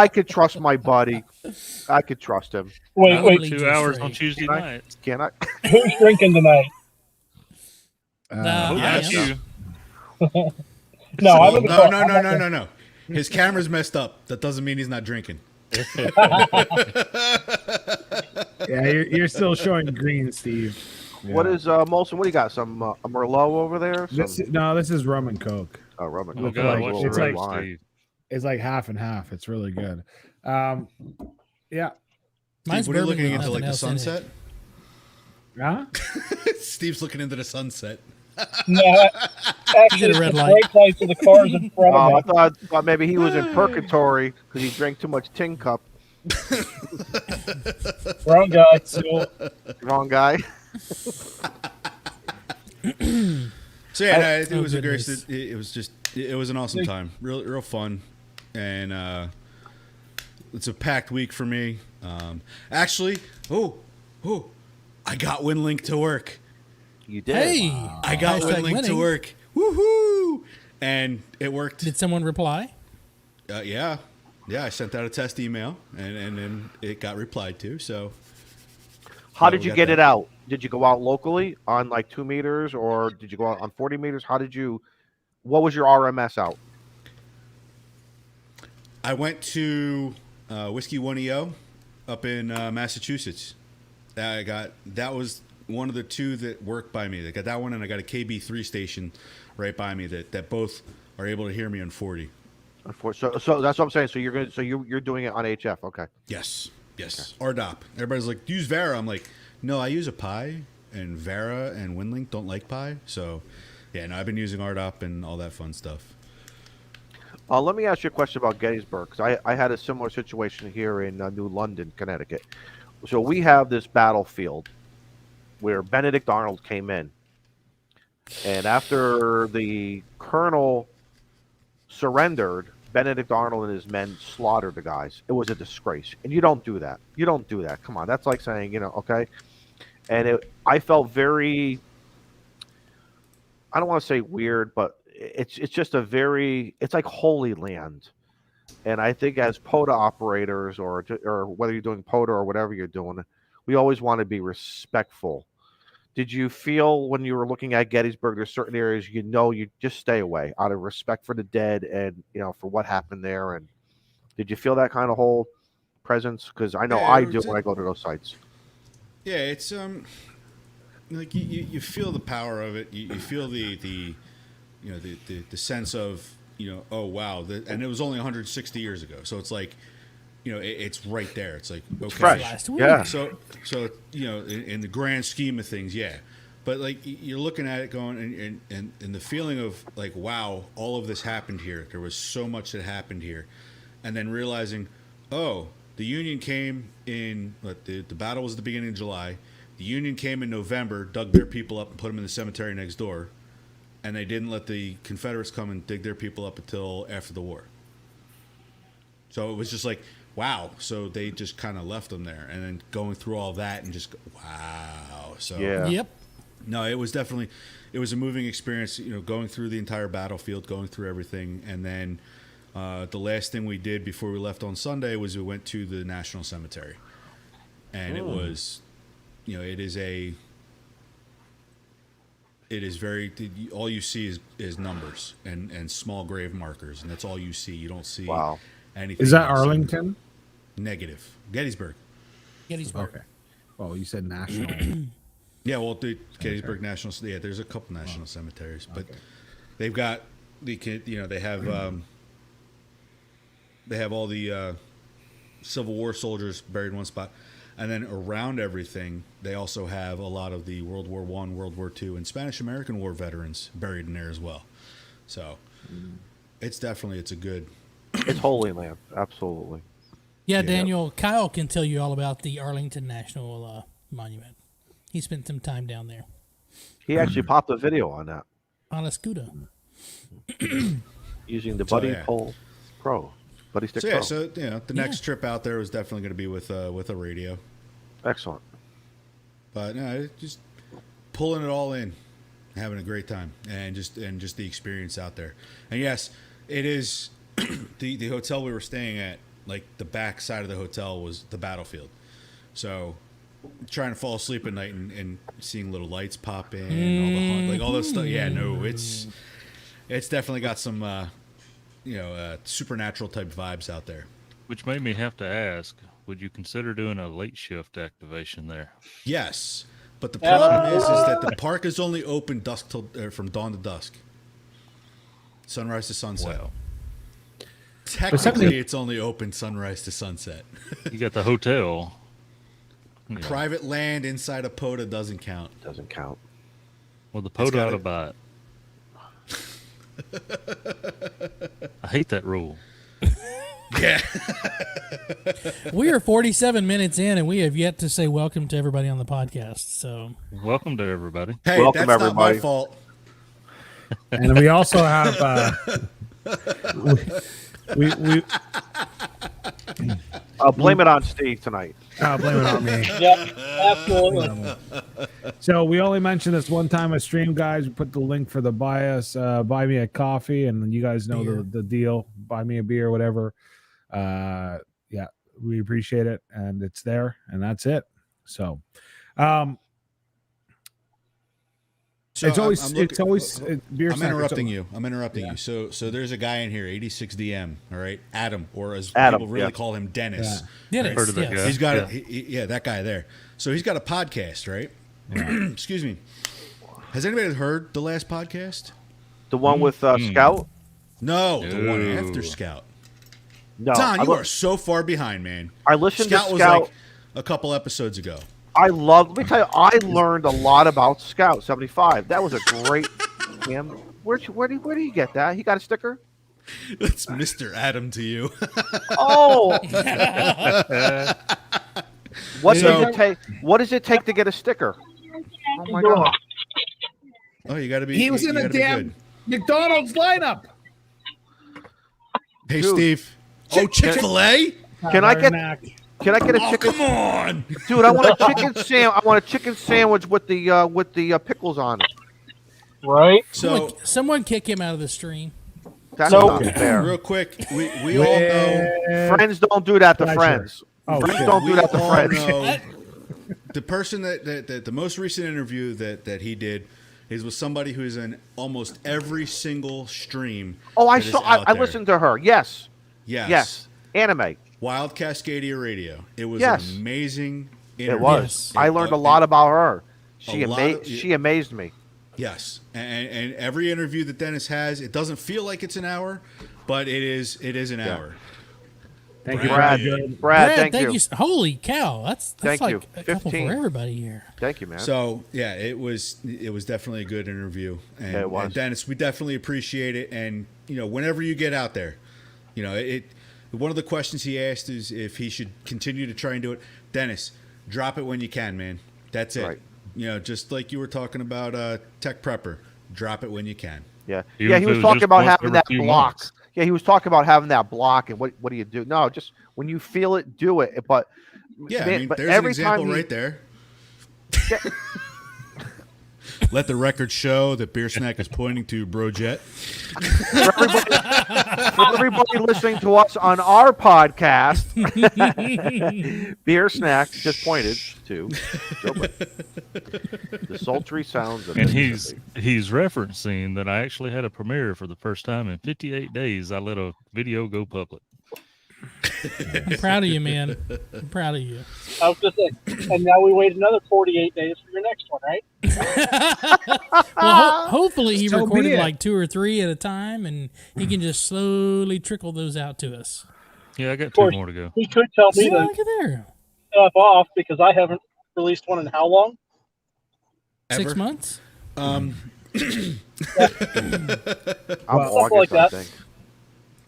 could trust my buddy. I could trust him. Wait, That would wait. lead 2 you hours astray. on Tuesday Can I? nights. Can I? Who's drinking tonight? Nah, Oh, I that's am. you. No, I'm in the car. No. His camera's messed up. That doesn't mean he's not drinking. Yeah, you're still showing green, Steve. Yeah. What is Molson? What do you got? Some a Merlot over there? This? No, this is rum and coke. Oh, Roman. Oh It's God, like- what's it's the like- red, Steve? It's like half and half. It's really good. Yeah. Mine's What are you bourbon looking with into, nothing like the else in it. sunset? Huh? Steve's looking into the sunset. No, You actually, get a the red light. brake lights of the cars in front I of me. thought maybe he was in purgatory because he drank too much tin cup. Wrong guy. Wrong guy. So yeah, no, it Oh, was a great. goodness. It was an awesome time. Real fun, and it's a packed week for me. Actually, I got WinLink to work. You did. Hey, I got Hashtag WinLink to winning. work. Woohoo! And it worked. Did someone reply? Yeah. I sent out a test email, and then it got replied to. So How Yeah, did we you got get that. it out? Did you go out locally on like 2 meters, or did you go out on 40 meters? How did you? What was your RMS out? I went to Whiskey 1EO up in Massachusetts. That was one of the two that worked by me. I got that one, and I got a KB3 station right by me that both are able to hear me on 40. So that's what I'm saying. So you're doing it on HF. Okay. Yes. RDOP. Everybody's like, use Vara. I'm like, no, I use a Pi, and Vara and WinLink don't like Pi. So, yeah, no, I've been using RDOP and all that fun stuff. Let me ask you a question about Gettysburg, because I had a similar situation here in New London, Connecticut. So we have this battlefield where Benedict Arnold came in, and after the colonel surrendered, Benedict Arnold and his men slaughtered the guys. It was a disgrace, and you don't do that. You don't do that. Come on, that's like saying, okay. And I felt very, I don't want to say weird, but it's just it's like Holy Land. And I think as POTA operators, or whether you're doing POTA or whatever you're doing, we always want to be respectful. Did you feel when you were looking at Gettysburg, there's certain areas you just stay away out of respect for the dead and for what happened there? And did you feel that kind of whole presence? Because I know Yeah, I do when I go to those sites. Yeah, it's like you feel the power of it. You feel the sense of oh wow, and it was only 160 years ago, so it's like it's right there. It's like okay, fresh. Last week. Yeah. So in the grand scheme of things, yeah. But like you're looking at it going and the feeling of like wow, all of this happened here. There was so much that happened here, and then realizing, oh, the Union came in. The battle was at the beginning of July. The Union came in November, dug their people up, and put them in the cemetery next door, and they didn't let the Confederates come and dig their people up until after the war. So it was just like, wow. So they just kind of left them there, and then going through all that and just wow. So Yeah. Yep. no, it was a moving experience. Going through the entire battlefield, going through everything, and then the last thing we did before we left on Sunday was we went to the National Cemetery, and it was, it is very. All you see is numbers and small grave markers, and that's all you see. You don't see Wow. anything. Is that else. Arlington? Negative. Gettysburg. Gettysburg. Okay. Well, you said national. Yeah, well, the Gettysburg National. Yeah, there's a couple national cemeteries, but they've got they have all the Civil War soldiers buried in one spot, and then around everything, they also have a lot of the World War I, World War II, and Spanish American War veterans buried in there as well. So it's a good. It's Holy Land. Absolutely. Yeah, Daniel, Kyle can tell you all about the Arlington National Monument. He spent some time down there He actually popped a video on that on a scooter. using the Buddy yeah. Pole Pro. Buddy Stick So yeah, Pro. so the next trip out there was definitely going to be with a radio, Excellent. but no, just pulling it all in, having a great time, and just the experience out there. And yes, it is the hotel we were staying at. Like the back side of the hotel was the battlefield, so trying to fall asleep at night and seeing little lights pop in, all that stuff. Yeah, no, it's definitely got some supernatural type vibes out there. Which made me have to ask, would you consider doing a late shift activation there? Yes, but the problem is that the park is only open from dawn to dusk, sunrise to sunset. Wow. Technically, it's only open sunrise to sunset. You got the hotel. Yeah. Private land inside a POTA doesn't count. Doesn't count. Well, the POTA ought to buy it. I hate that rule. Yeah. We are 47 minutes in, and we have yet to say welcome to everybody on the podcast. So, welcome to everybody. Hey, welcome that's everybody. Not my fault. And we also have we I'll blame it on Steve tonight. I'll blame it on me. Yep, absolutely. So we only mentioned this one time a stream, guys. We put the link for the buy me a coffee, and you guys know the deal. Buy me a beer, whatever. Yeah, we appreciate it, and it's there, and that's it. So, it's always beer. I'm interrupting you. So there's a guy in here, 86 DM. All right, Adam, or as Adam, people really call him, Dennis. yeah. Heard of that guy. He's got that guy there. So he's got a podcast, right? Yeah. Excuse me. Has anybody heard the last podcast? The one with Scout? No, the one after Scout. No. Don, you are so far behind, man. I listened Scout to was Scout. like a couple episodes ago. Let me tell you, I learned a lot about Scout 75. That was a great. Damn, where do you get that? He got a sticker? That's Mr. Adam to you. Oh. What does it take to get a sticker? Oh my god. Oh, you got to be. He was in a damn McDonald's lineup. Hey, Dude. Steve. Oh, Chick-fil-A? Can I get a chicken? Come on, Dude, I want a chicken sandwich with the pickles on it. Right? So someone kick him out of the stream. That's So- not fair. real quick, we all know. Friends don't do that to Pleasure. friends. Oh, Friends shit. don't do that to We all friends. know the person that the most recent interview that he did is with somebody who is in almost every single stream. Oh, I that is saw. out I there. listened to her. Yes. Yes. Anime. Wild Cascadia Radio. It was Yes. an amazing interview. It was. Yes. I learned a lot about her. She lot of- she amazed me. Yes, and every interview that Dennis has, it doesn't feel like it's an hour, but it is an hour. Thank you, Brad. Brad. Brad, thank you. Holy cow, that's Thank like you. a couple 15. for everybody here. Thank you, man. So yeah, it was definitely a good interview, and, Yeah, it was. and Dennis, we definitely appreciate it. And whenever you get out there, one of the questions he asked is if he should continue to try and do it. Dennis, drop it when you can, man. That's it. Right. Just like you were talking about Tech Prepper, drop it when you can. Yeah. Even Yeah, if he it was was talking just about once having every that few block. months. Yeah, he was talking about having that block and what do you do? No, just when you feel it, do it. But Yeah, man, I mean, but there's an every example time right there. Let the record show that Beer Snack is pointing to Brojet. for everybody listening to us on our podcast, Beer Snacks just pointed to Joe Britt. The sultry sounds of And Mississippi. he's referencing that I actually had a premiere for the first time in 58 days. I let a video go public. I'm proud of you, man. I'm proud of you. I was just saying, and now we wait another 48 days for your next one, right? Well, hopefully he So be recorded it. like 2 or 3 at a time, and he can just slowly trickle those out to us. Yeah, I got 2 course. more to go. He could tell me Yeah, to look at there. F off because I haven't released one in how long? 6 Ever? months? I'm Something August, like I that. think.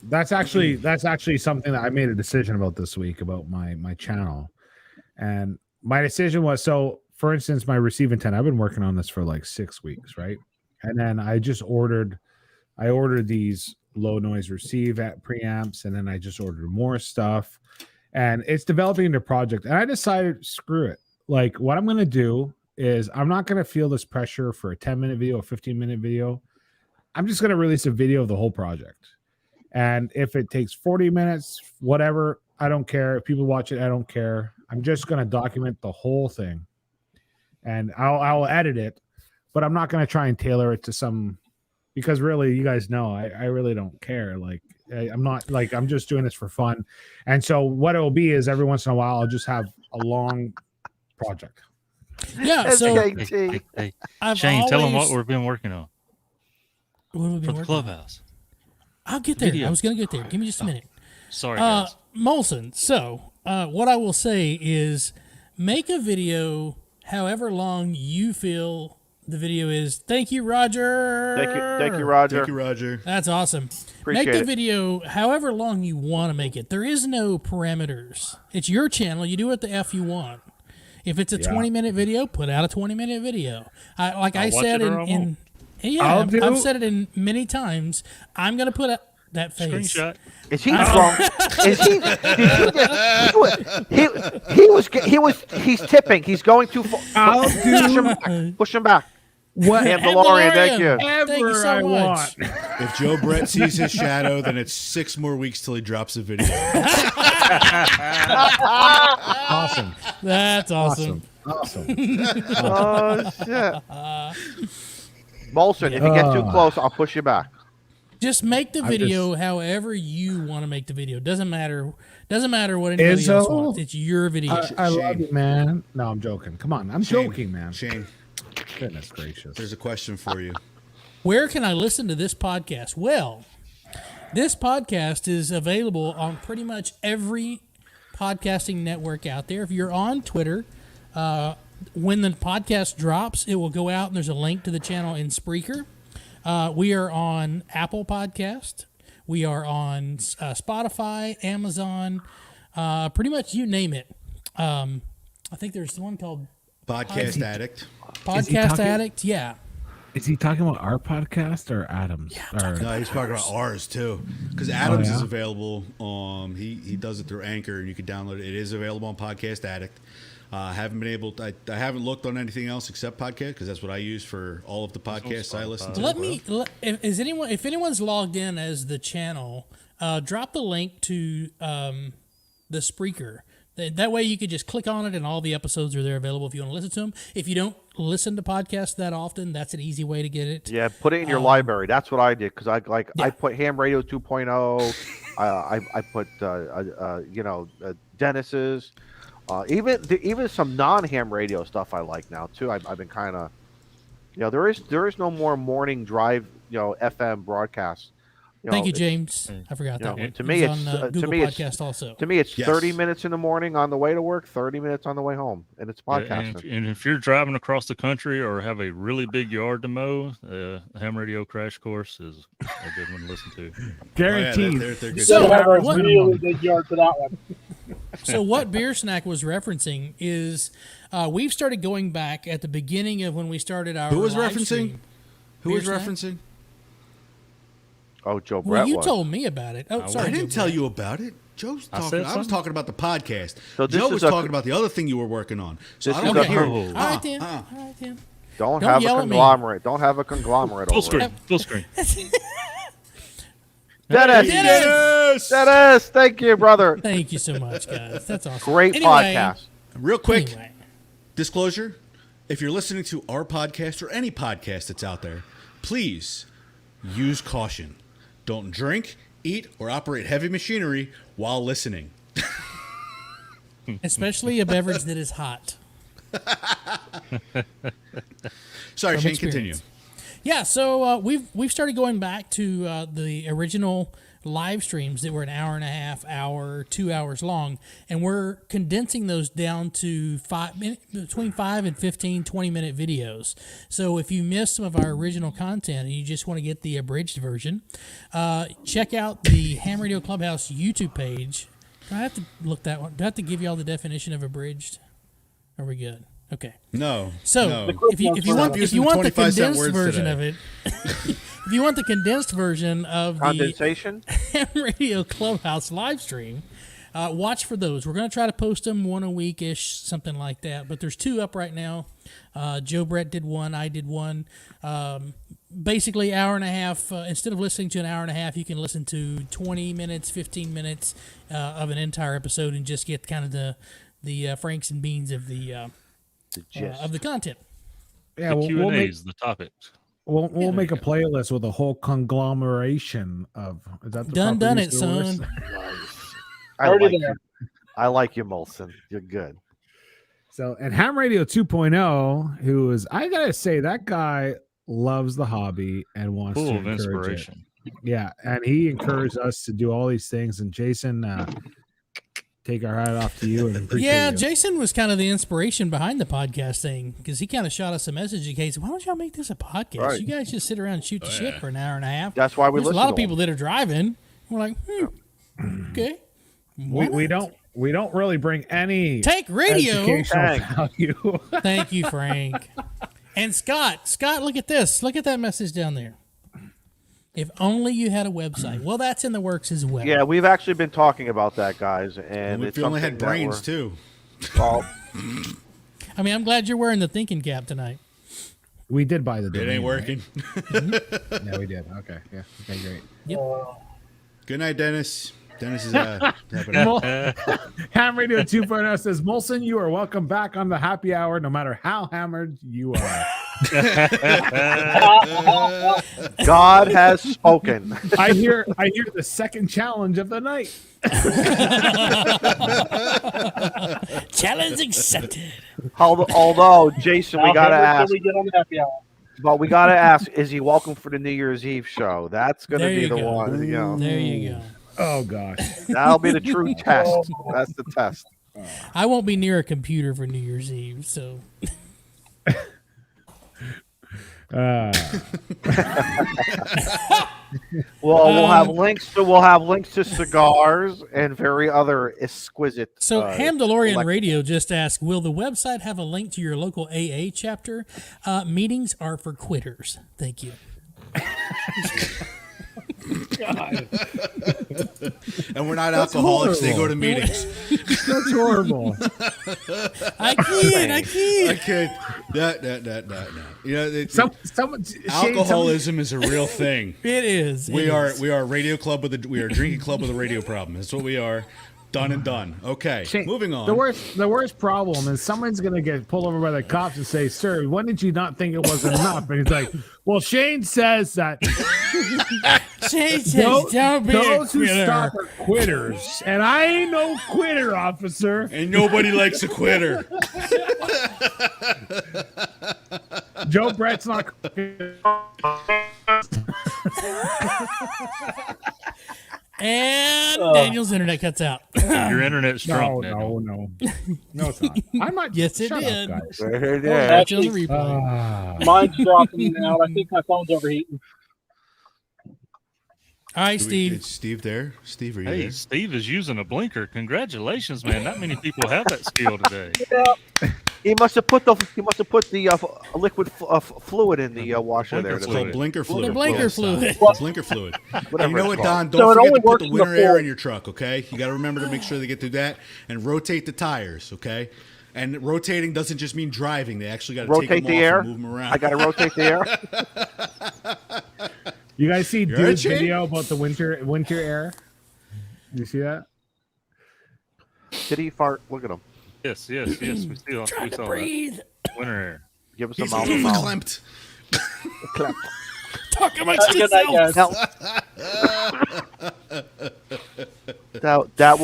That's actually something that I made a decision about this week about my channel, and my decision was, so for instance, my receive intent, I've been working on this for like 6 weeks, right? And then I ordered these low noise receive at preamps, and then I just ordered more stuff, and it's developing into a project. And I decided, screw it. Like, what I'm gonna do is I'm not going to feel this pressure for a 10-minute video, a 15-minute video. I'm just going to release a video of the whole project. And if it takes 40 minutes, whatever, I don't care. If people watch it, I don't care. I'm just going to document the whole thing. And I'll edit it, but I'm not going to try and tailor it to some, because really, you guys know, I really don't care. Like, I'm not, like, I'm just doing this for fun. And so what it will be is every once in a while, I'll just have a long project. Yeah, so Hey, Shane, tell them what we've been working on what have we been for the working clubhouse. on? I'll get there. Video. I was going to get there. Give me just a minute. Sorry, guys. Molson, so what I will say is make a video however long you feel the video is. Thank you, Roger. Thank you, Roger. Thank you, Roger. That's awesome. Appreciate Make the it. video however long you want to make it. There is no parameters. It's your channel. You do what the F you want. If it's a 20-minute video, put out a 20-minute video. I I'll watch said it or I won't. I've said it in many times. I'm going to put up that face. Screenshot. Is he drunk? He's tipping. He's going too far. I'll Push him do back. Push him back. what Mandalorian, thank you. Thank you so I much. want. If Joe Brett sees his shadow, then it's 6 more weeks till he drops a video. Awesome. That's awesome. Awesome. Oh shit. Molson, if you get too close, I'll push you back. Just make the video however you want to make the video. Doesn't matter what anybody else Izzo? wants. It's your video. I love you, man. No, I'm joking. Come on. I'm joking, man. Shane, Goodness gracious. there's a question for you. Where can I listen to this podcast? Well, this podcast is available on pretty much every podcasting network out there. If you're on Twitter, when the podcast drops, it will go out and there's a link to the channel in Spreaker. We are on Apple Podcast. We are on Spotify, Amazon, pretty much you name it. I think there's one called Podcast Addict. Podcast Addict. Yeah. Is he talking about our podcast or Adam's? Yeah, No, he's talking about ours too, because Adams yeah? is available. He does it through Anchor, and you can download it. It is available on Podcast Addict. I haven't been able to, I haven't looked on anything else except podcast, because that's what I use for all of the podcasts I listen to. If anyone's logged in as the channel, drop the link to the Spreaker. That way you could just click on it and all the episodes are there available if you want to listen to them. If you don't listen to podcasts that often, that's an easy way to get it. Yeah, put it in your library. That's what I did, because I put Ham Radio 2.0. I put Dennis's. Even some non-ham radio stuff I like now too. I've been kind of, there is no more morning drive, FM broadcasts. Thank you, James. I forgot that one. To me, it's on Google Podcast also. To me, it's Yes. 30 minutes in the morning on the way to work, 30 minutes on the way home, and it's podcasting. And if you're driving across the country or have a really big yard to mow, Ham Radio Crash Course is a good one to listen to. Guaranteed. They're good. So- I have a what- really big yard for that one. So what Beer Snack was referencing is we've started going back at the beginning of when we started our Who was live referencing? stream. Who was Beer snack? referencing? Oh, Joe Well, Brett you was. told me about it. Oh, sorry. I didn't Joe tell Brett. you about it. Joe's I talking. said I was something? talking about the podcast. So this Joe is was a- talking about the other thing you were working on. So This I is don't a- want to hear. All right, then. All right, then. Don't Don't have yell a at me. conglomerate. Don't have a conglomerate Full over screen. it. Full screen. Dennis, Dennis! Dennis, thank you, brother. Thank you so much, guys. That's awesome. Great Anyway, podcast. Real quick, Anyway, disclosure: if you're listening to our podcast or any podcast that's out there, please use caution. Don't drink, eat, or operate heavy machinery while listening. especially a beverage that is hot. Sorry, From Shane. experience. Continue. Yeah, so we've started going back to the original live streams that were an hour and a half, 2 hours long, and we're condensing those down to between 5 and 15, 20-minute videos. So if you missed some of our original content and you just want to get the abridged version, check out the Ham Radio Clubhouse YouTube page. Do I have to look that one? Do I have to give you all the definition of abridged? Are we good? Okay. No. So no. if you want using the 25-cent condensed words version today. of it, if you want the condensed version of the Condensation. Ham Radio Clubhouse live stream, watch for those. We're going to try to post them one a week-ish, something like that. But there's 2 up right now. Joe Brett did one. I did one. Basically, hour and a half. Instead of listening to an hour and a half, you can listen to 20 minutes, 15 minutes of an entire episode and just get kind of the Franks and beans of the content. Yeah, the Q&A is the topic. We'll make a playlist with a whole conglomeration of. Is that the done it, son. I like you, Molson. You're good. So, and Ham Radio 2.0, who is, I gotta say, that guy loves the hobby and wants Full to of encourage inspiration. it. Yeah, and he encouraged us to do all these things. And Jason, take our hat off to you and appreciate you. Jason was kind of the inspiration behind the podcast thing because he kind of shot us a message in case, why don't y'all make this a podcast? Right. You guys just sit around and shoot the shit for an hour and a half. That's why we There's a listen lot to of people that are driving. We're like, okay. We don't really bring any take radio educational value. Thank you, Frank. And Scott, look at this. Look at that message down there. If only you had a website. Well, that's in the works as well. Yeah, we've actually been talking about that, guys. And if you only had brains, too. Well, I mean, I'm glad you're wearing the thinking cap tonight. We did buy the domain. It ain't working. Right? Yeah, we did. Okay. Yeah. Okay, great. Yep. Good night, Dennis. Dennis is happening. Ham Radio 2.0 says, Molson, you are welcome back on the happy hour, no matter how hammered you are. God has spoken. I hear the second challenge of the night. Challenge accepted. Although, Jason, we gotta ask. We get on the happy hour. But we gotta ask: is he welcome for the New Year's Eve show? That's gonna There be you the go. one. You know, There you go. Oh gosh. that'll be the true test. That's the test. I won't be near a computer for New Year's Eve, so. Well, we'll have links to cigars and very other exquisite. So Ham DeLorean Radio just asked, will the website have a link to your local AA chapter? Meetings are for quitters. Thank you. God. And we're not alcoholics. They go to meetings. That's horrible. I kid. No. You know, Someone, alcoholism is a real thing. It is. We are a radio club we are a drinking club with a radio problem. That's what we are. Done and done. Okay, Shane, moving on. The worst problem is someone's gonna get pulled over by the cops and say, "Sir, when did you not think it was enough?" And he's like, "Well, Shane says that Shane says, don't be a those who quitter." stop are quitters, and I ain't no quitter, officer." And nobody likes a quitter. Joe Brett's not. And Daniel's internet cuts out. Your internet's drunk. No, it's not. I might. Yes, it shut did. Up, guys. Watch on the replay. Mine's dropping now. I think my phone's overheating. All right, Steve. Is Steve there? Steve, are you Hey, there? Steve is using a blinker. Congratulations, man! Not many people have that skill today. He must have put the liquid fluid in the washer there. It's called blinker fluid. The blinker fluid. Blinker fluid. Whatever And you know it's what, called. Don? So it Don't only forget to put works the in the winter air fall. in your truck, okay? You got to remember to make sure they get through that and rotate the tires, okay? And rotating doesn't just mean driving. They actually got to take Rotate them the off air. and move them around. I got to rotate the air. You guys see You're Dude's a chick? video about the winter air? You see that? Did he fart? Look at him. Yes. We saw Breathe. that. Winter air. Give us a He's mouth. verklempt. Talk amongst Good night, yourselves. guys. That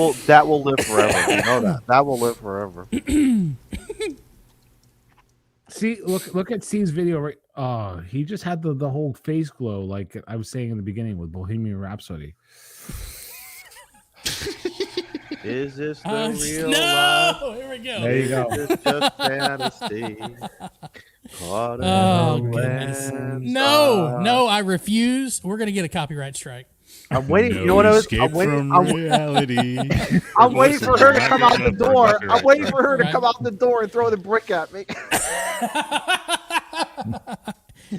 will live forever. You know that. That will live forever. See, look at Steve's video. Right, he just had the whole face glow, like I was saying in the beginning with Bohemian Rhapsody. Is this the real life? No, here we go. There you go. Is this just fantasy? Caught Oh, in a goodness. landslide. No, I refuse. We're going to get a copyright strike. I'm waiting. You know what I was? Escape I'm waiting. from reality. I'm waiting for her to come out the door. I'm waiting for her to Right. come out the door and throw the brick at me.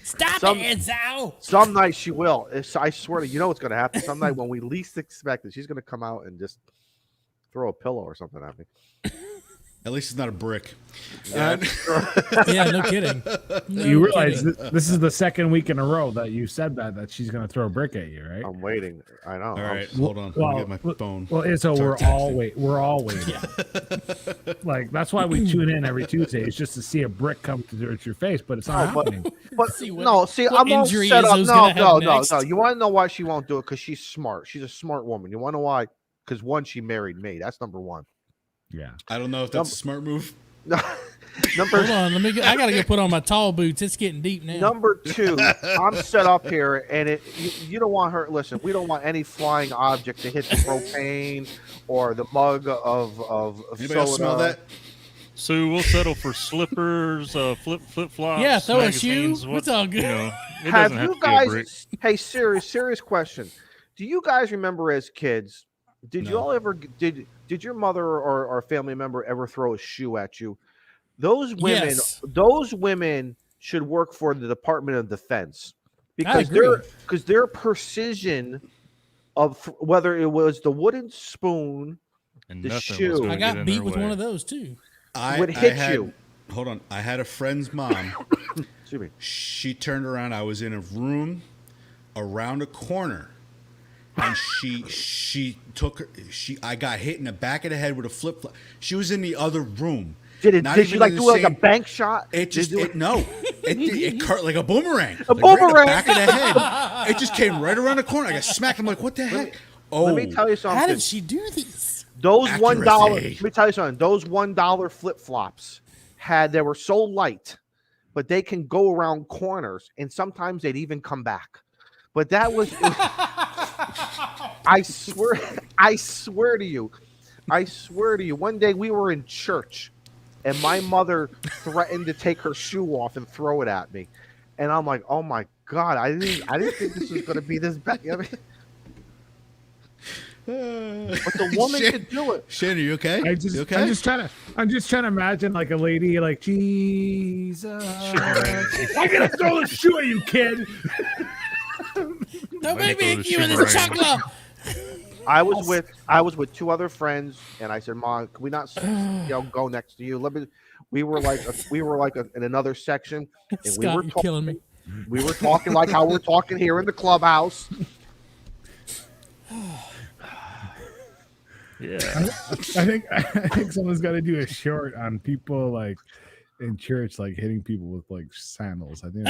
Stop Some- it, Zao. Some night she will. I swear to you, know what's going to happen. Some night when we least expect it, she's going to come out and just throw a pillow or something at me. At least it's not a brick. Yeah, no kidding. No You realize kidding. this is the second week in a row that you said that she's going to throw a brick at you, right? I'm waiting. I know. All right, hold on. Let me get my phone. Well, so Start we're all waiting. Like that's why we tune in every Tuesday. It's just to see a brick come towards your face, but it's not happening. But See what- no, see, what I'm all injury set up. Izzo's No, gonna no, have no, next. no. You want to know why she won't do it? Because she's smart. She's a smart woman. You want to know why? Because one, she married me. That's number one. Yeah. I don't know if that's a smart move. Number Hold on, I gotta go put on my tall boots. It's getting deep now. Number two, I'm set up here, and you don't want her. Listen, we don't want any flying object to hit the propane or the mug of Anybody else smell that? So we'll settle for slippers, flip flops. Yeah, throw a magazines, shoe. It's all good. It Have doesn't have you to be a brick. guys? Hey, serious question. Do you guys remember as kids? Did you No. all ever did your mother or a family member ever throw a shoe at you? Those women should work for the Department of Defense because agree. their precision of whether it was the wooden spoon, And the nothing was shoe. gonna I get got in beat their with way. one of those too. would hit you. Hold on. I had a friend's mom. Excuse me. She turned around. I was in a room around a corner. And I got hit in the back of the head with a flip flop. She was in the other room. Did Not she even like in do the like a same- bank shot? It just Did you- it curt like a boomerang. A Like right in boomerang. the back of the head. It just came right around the corner. I got smacked. I'm like, what the heck? Oh, Let me tell you something. How did she do this? Those Accuracy. $1. Let me tell you something. Those $1 flip flops they were so light, but they can go around corners, and sometimes they'd even come back. But that was, I swear to you. One day we were in church, and my mother threatened to take her shoe off and throw it at me, and I'm like, oh my God, I didn't think this was going to be this bad. I mean, but the woman could do it. Shane, are you okay? I'm You okay? just trying to imagine like a lady like Jesus. I'm gonna throw the shoe at you, kid. Don't make me throw hit the you with shoe this right. chocolate. I was with two other friends, and I said, "Mom, can we not, go next to you? We were like in another section, and Scott, you're killing me. we were talking like how we're talking here in the clubhouse. Yeah. I think someone's got to do a short on people like in church, like hitting people with like sandals. I think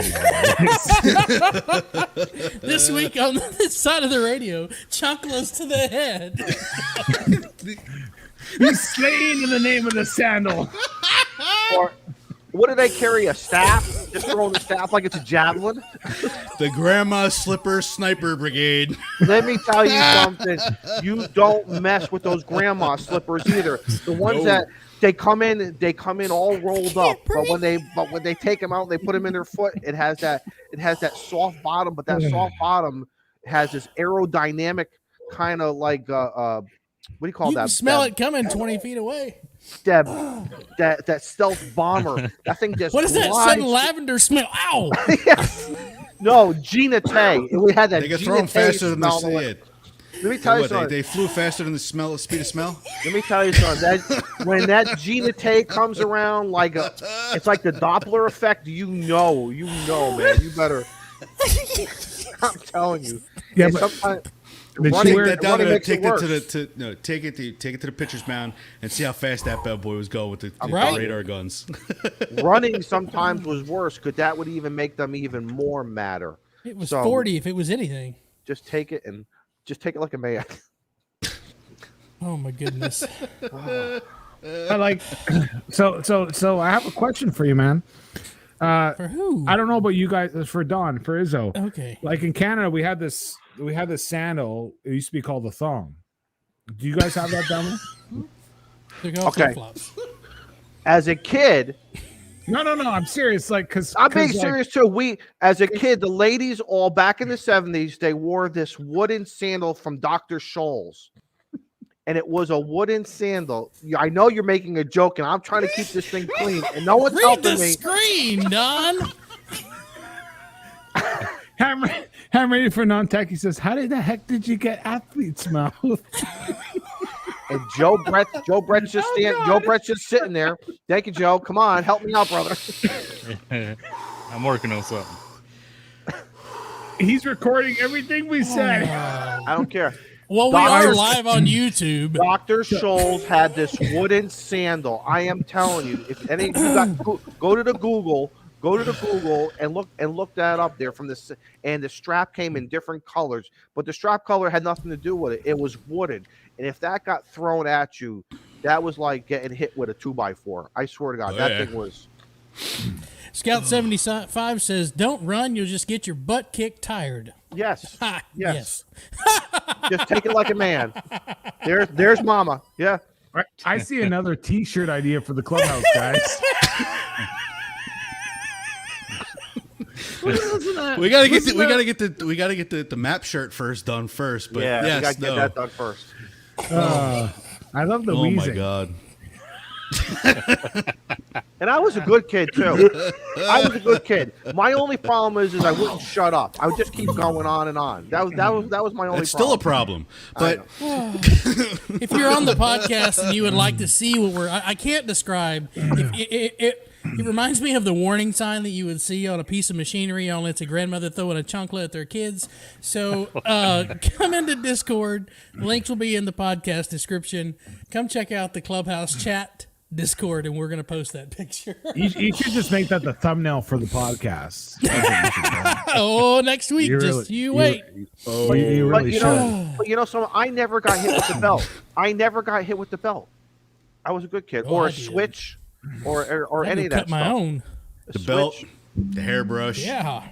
This week on this side of the radio, chocolates to the head. he's slain in the name of the sandal. Or what do they carry? A staff? Just throwing the staff like it's a javelin? The Grandma Slipper Sniper Brigade. Let me tell you something. You don't mess with those grandma slippers either. The ones that they come in all rolled up. But when they take them out, and they put them in their foot. It has that soft bottom, but that soft bottom has this aerodynamic kind of like what do you call You that? can smell it coming 20 feet away. That stealth bomber. That thing just What is that glides. sudden lavender smell? Ow! No, Gina Tay. We had that. They can Gina throw them Tay faster than they smell. say it. Let me tell you What, something. they flew faster than the speed of smell? Let me tell you something. That when that Gina Tay comes around, it's like the Doppler effect. You know, man. You better. I'm telling you. Yeah, And but sometimes did running, she wear- Take that down running there, makes take it it worse. take it to the pitcher's mound and see how fast that bad boy was going with the Right. radar guns. Running sometimes was worse because that would even make them even more madder. It was So- 40 if it was anything. Just take it like a man. Oh my goodness. I like so I have a question for you, man. For who? I don't know about you guys. For Don, for Izzo. Okay. Like in Canada, we had this sandal. It used to be called a thong. Do you guys have that down there? They're called Okay. flip-flops. As a kid, No. I'm serious. Like, cause I'm being 'cause, like, serious too. As a kid, the ladies all back in the 70s, they wore this wooden sandal from Dr. Scholl's. And it was a wooden sandal. I know you're making a joke, and I'm trying to keep this thing clean. And no one's Read the helping me. screen, Don. Ham ready for non-tech. He says, "How the heck did you get athlete's mouth?" And Joe Brett's just Joe Brett's just sitting there. Thank you, Joe. Come on, help me out, brother. I'm working on something. He's recording everything we said. I don't care. Well, we are live on YouTube. Dr. Scholl's had this wooden sandal. I am telling you, if any of you go to the Google and look that up there from this, and the strap came in different colors, but the strap color had nothing to do with it. It was wooden, and if that got thrown at you, that was like getting hit with a 2x4. I swear to God, thing was. Scout 75 says, "Don't run; you'll just get your butt kicked tired." Yes. Yes. Just take it like a man. There's Mama. Yeah. I see another T-shirt idea for the clubhouse, guys. We gotta get the map shirt done first. But yeah, yes, we gotta get that done first. I love the wheezing. wheezing. My God. And I was a good kid too. I was a good kid. My only problem is I wouldn't shut up. I would just keep going on and on. That was my only. It's still a problem. But if you're on the podcast and you would like to see what I can't describe. It reminds me of the warning sign that you would see on a piece of machinery, only it's a grandmother throwing a chunklet at their kids. So come into Discord. Links will be in the podcast description. Come check out the Clubhouse chat Discord, and we're going to post that picture. You should just make that the thumbnail for the podcast. Oh, next week. You wait. You really should. But so I never got hit with the belt. I was a good kid. Or a switch. Or any of that cut my stuff. own. The belt, the hairbrush,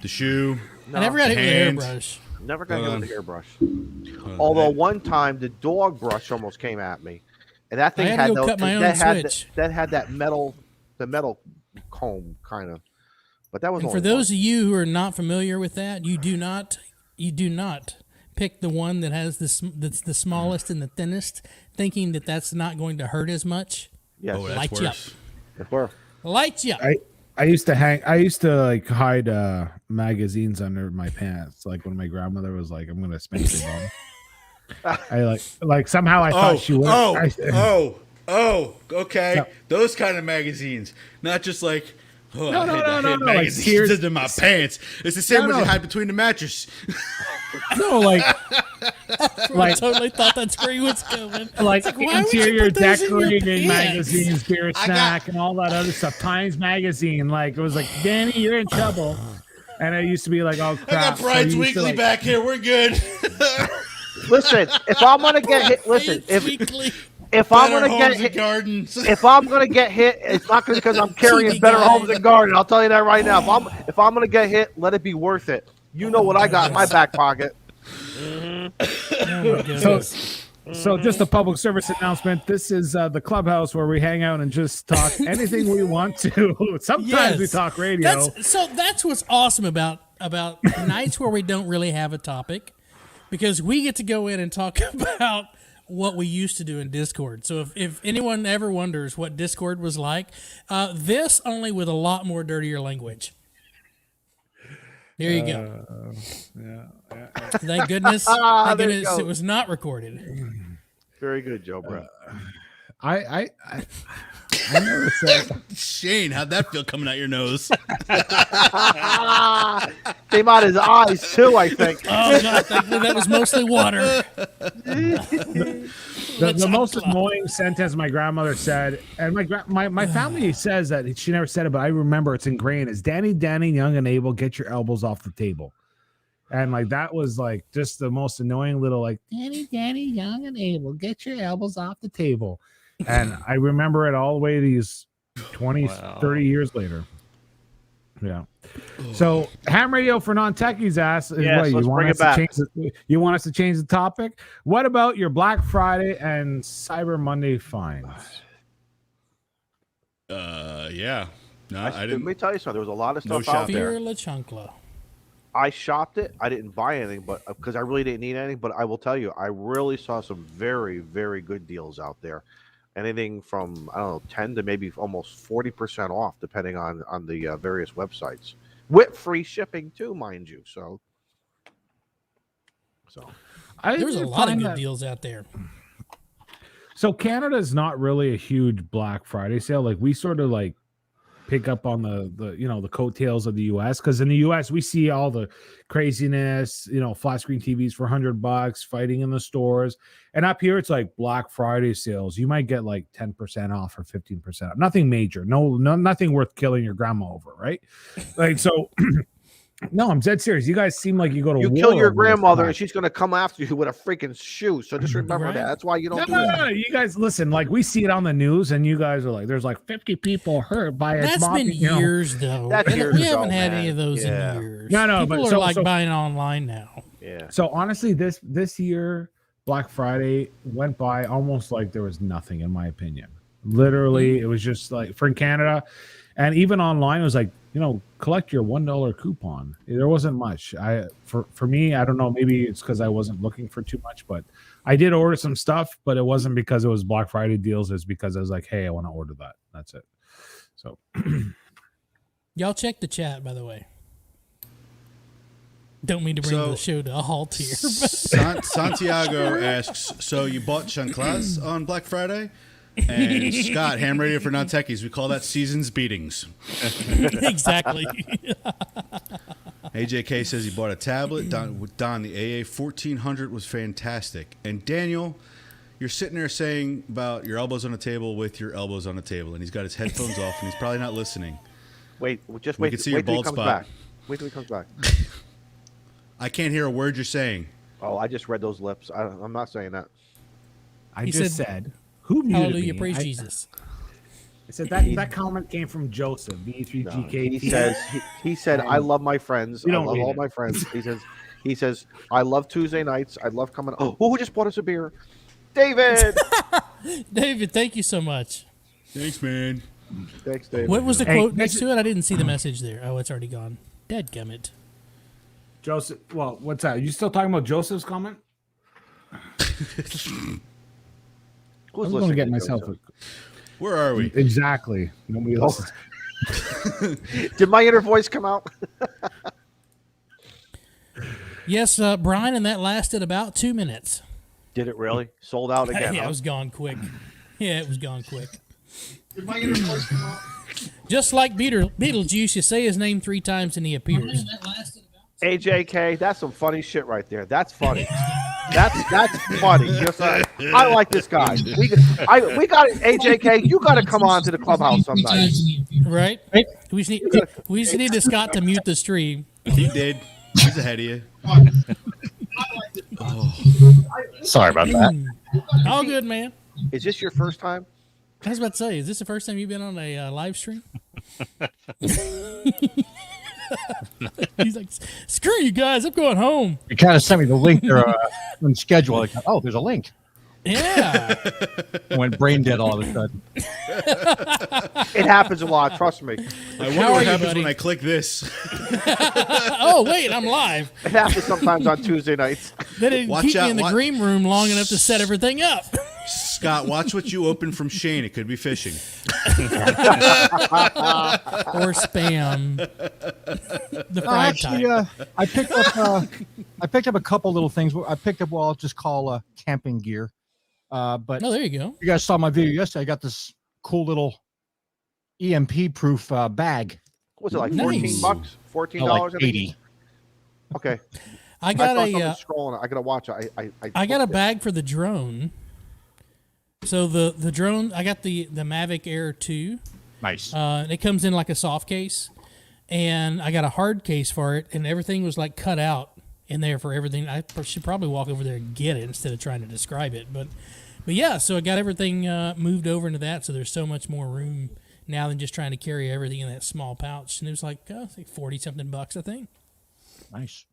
the shoe. I never got hit with a hairbrush. Never got hit with a hairbrush. Although one time the dog brush almost came at me, and that thing had that metal comb kind of. But that was. And for those of you who are not familiar with that, you do not pick the one that has that's the smallest and the thinnest, thinking that that's not going to hurt as much. Yes. Oh, that's Light you up. worse. Lights you up. I used to like hide magazines under my pants. Like when my grandmother was like, "I'm gonna spank your mom." I like somehow I thought she would. Okay. No. Those kind of magazines, not just like. Oh, No, I hate magazines in my pants. It's the same one you hide between the mattress. No, like I totally thought that's where he was going. Like why would you interior put those in your decorating pants? magazines, Beer Snack, and all that other stuff. Times Magazine, like it was like, Danny, you're in trouble. And I used to be like, oh crap. I got Bride's Weekly back here. We're good. Listen, if I'm gonna get hit, if I'm gonna get hit, if I'm gonna get hit, it's not because I'm carrying Better Homes and Garden. I'll tell you that right now. If I'm gonna get hit, let it be worth it. You know what I got in my back pocket. So just a public service announcement. This is the clubhouse where we hang out and just talk anything we want to. Sometimes we talk radio. That's what's awesome about nights where we don't really have a topic, because we get to go in and talk about what we used to do in Discord. So if anyone ever wonders what Discord was like, this only with a lot more dirtier language. There you go. Thank goodness. Thank goodness it was not recorded. Very good, Joe Brett. I never said. Shane, how'd that feel coming out your nose? Came out his eyes too, I think. Oh God, thankfully that was mostly water. The most annoying sentence my grandmother said, and my family says that she never said it, but I remember it's ingrained, is Danny, young and able, get your elbows off the table. And like that was like just the most annoying little like, Danny, young and able, get your elbows off the table. And I remember it all the way these 20, 30 years later. Yeah. So Ham Radio for non-techies asks, yes, you want us it back. You want us to change the topic? What about your Black Friday and Cyber Monday finds? Yeah. No, I didn't. Let me tell you something. There was a lot of stuff shop out there. Fear La Chunkla. I shopped it. I didn't buy anything, but because I really didn't need anything. But I will tell you, I really saw some very, very good deals out there. Anything from 10 to maybe almost 40% off, depending on the various websites, with free shipping too, mind you. So there was a lot of good deals out there. So Canada's not really a huge Black Friday sale. Like we sort of like pick up on the coattails of the US, because in the US we see all the craziness, flat screen TVs for $100, fighting in the stores. And up here it's like Black Friday sales. You might get like 10% off or 15% off. Nothing major. No, nothing worth killing your grandma over, right? Like so no, I'm dead serious. You guys seem like you go to You war kill your over this grandmother, and crap. she's going to come after you with a freaking shoe. So just remember that. That's why you don't do that. No, you guys listen. Like we see it on the news, and you guys are like, "There's like 50 people hurt by a That's mob," been years, though. That's We years haven't ago, had man. any of those Yeah. in years. No, People but are buying online now. Yeah. So honestly, this year Black Friday went by almost like there was nothing, in my opinion. Literally, it was just like for Canada, and even online, it was like, collect your $1 coupon. There wasn't much. For me, I don't know. Maybe it's because I wasn't looking for too much, but I did order some stuff. But it wasn't because it was Black Friday deals. It's because I was like, hey, I want to order that. That's it. So, Y'all check the chat, by the way. Don't mean to bring the show to a halt here. Santiago asks, so you bought chanclas on Black Friday? And Scott, Ham Radio for Non-Techies, we call that season's beatings. Exactly. AJK says he bought a tablet. Don, the AA 1400 was fantastic. And Daniel, you're sitting there saying about your elbows on the table with your elbows on the table, and he's got his headphones off, and he's probably not listening. Wait, just We wait. can see Wait your till he bald comes spot. back. Wait till he comes back. I can't hear a word you're saying. Oh, I just read those lips. I'm not saying that. I He just said, said, who muted Hallelujah, me? praise I Jesus. said that comment came from Joseph. B3GK. He said, I love my friends. I You don't love read all it. my friends. He says, I love Tuesday nights. I love coming. Oh, who just bought us a beer? David. David, thank you so much. Thanks, man. Thanks, David. What was the Hey, quote next to it? I didn't see the message there. Oh, it's already gone. Dadgummit. Joseph. Well, what's that? Are you still talking about Joseph's comment? Who's I'm going to listening get to myself. Joseph? Where are we? Exactly. Nobody else. Did my inner voice come out? Yes, Brian, and that lasted about 2 minutes. Did it really? Sold out again. Yeah, huh? it was gone quick. Yeah, it was gone quick. Did my inner voice come out? Just like Beetlejuice, you say his name 3 times and he appears. AJK, that's some funny shit right there. That's funny. That's funny. Yes, I like this guy. We got it, AJK. You got to come on to the clubhouse sometime. Right? We just need to Scott to mute the stream. He did. He's ahead of you. Sorry about that. All good, man. Is this your first time? I was about to say, is this the first time you've been on a live stream? He's like, screw you guys, I'm going home. You kind of sent me the link there on schedule. Like, oh, there's a link. Yeah. I went brain dead all of a sudden. It happens a lot. Trust me. I wonder How are what you, happens buddy? when I click this. Oh, wait, I'm live. It happens sometimes on Tuesday nights. They didn't Watch keep me out, in the what- green room long enough to set everything up. Scott, watch what you open from Shane. It could be fishing. Or spam. The fried type. I picked up a couple little things. I picked up what I'll just call camping gear. But Oh, there you go. you guys saw my video yesterday. I got this cool little EMP proof bag. What was it like? Nice. $14? $14? Like 80. Okay. I I got saw a something scrolling. I gotta watch it. I got a booked it. bag for the drone. So the drone, I got the Mavic Air 2. Nice. It comes in like a soft case, and I got a hard case for it, and everything was like cut out in there for everything. I should probably walk over there and get it instead of trying to describe it. But yeah, so I got everything moved over into that, so there's so much more room now than just trying to carry everything in that small pouch. And it was like, it's like $40-something, I think. Nice.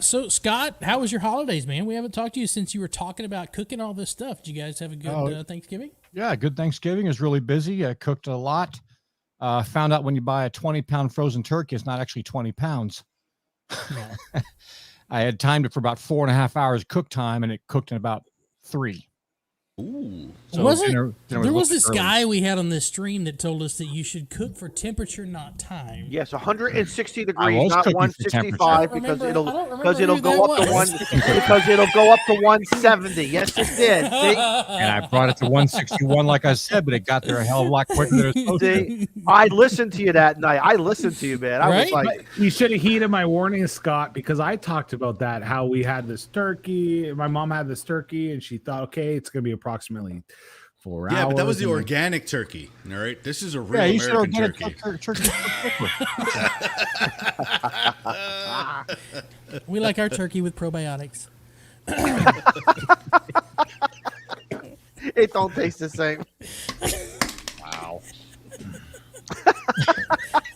So Scott, how was your holidays, man? We haven't talked to you since you were talking about cooking all this stuff. Did you guys have a good Thanksgiving? Yeah, good Thanksgiving. It was really busy. I cooked a lot. Found out when you buy a 20-pound frozen turkey, it's not actually 20 pounds. No. I had timed it for about 4.5 hours cook time, and it cooked in about 3. Ooh. There dinner was this early. guy we had on this stream that told us that you should cook for temperature, not time. Yes, 160 I degrees, was not cooking for 165, temperature. because I it'll don't remember because it'll who go that up to was. because it'll go up to 170. Yes, it did. See? And I brought it to 161, like I said, but it got there a hell of a lot quicker than it was supposed to. See, I listened to you that night. I listened to you, man. I was Right? like, You should have heeded my warning, Scott, because I talked about that, how we had this turkey. My mom had this turkey, and she thought, okay, it's going to be approximately 4 hours. Yeah, but that was the and then- organic turkey. All right, this is a real Yeah, you should American organic turkey. turkey. We like our turkey with probiotics. it don't taste the same. Wow.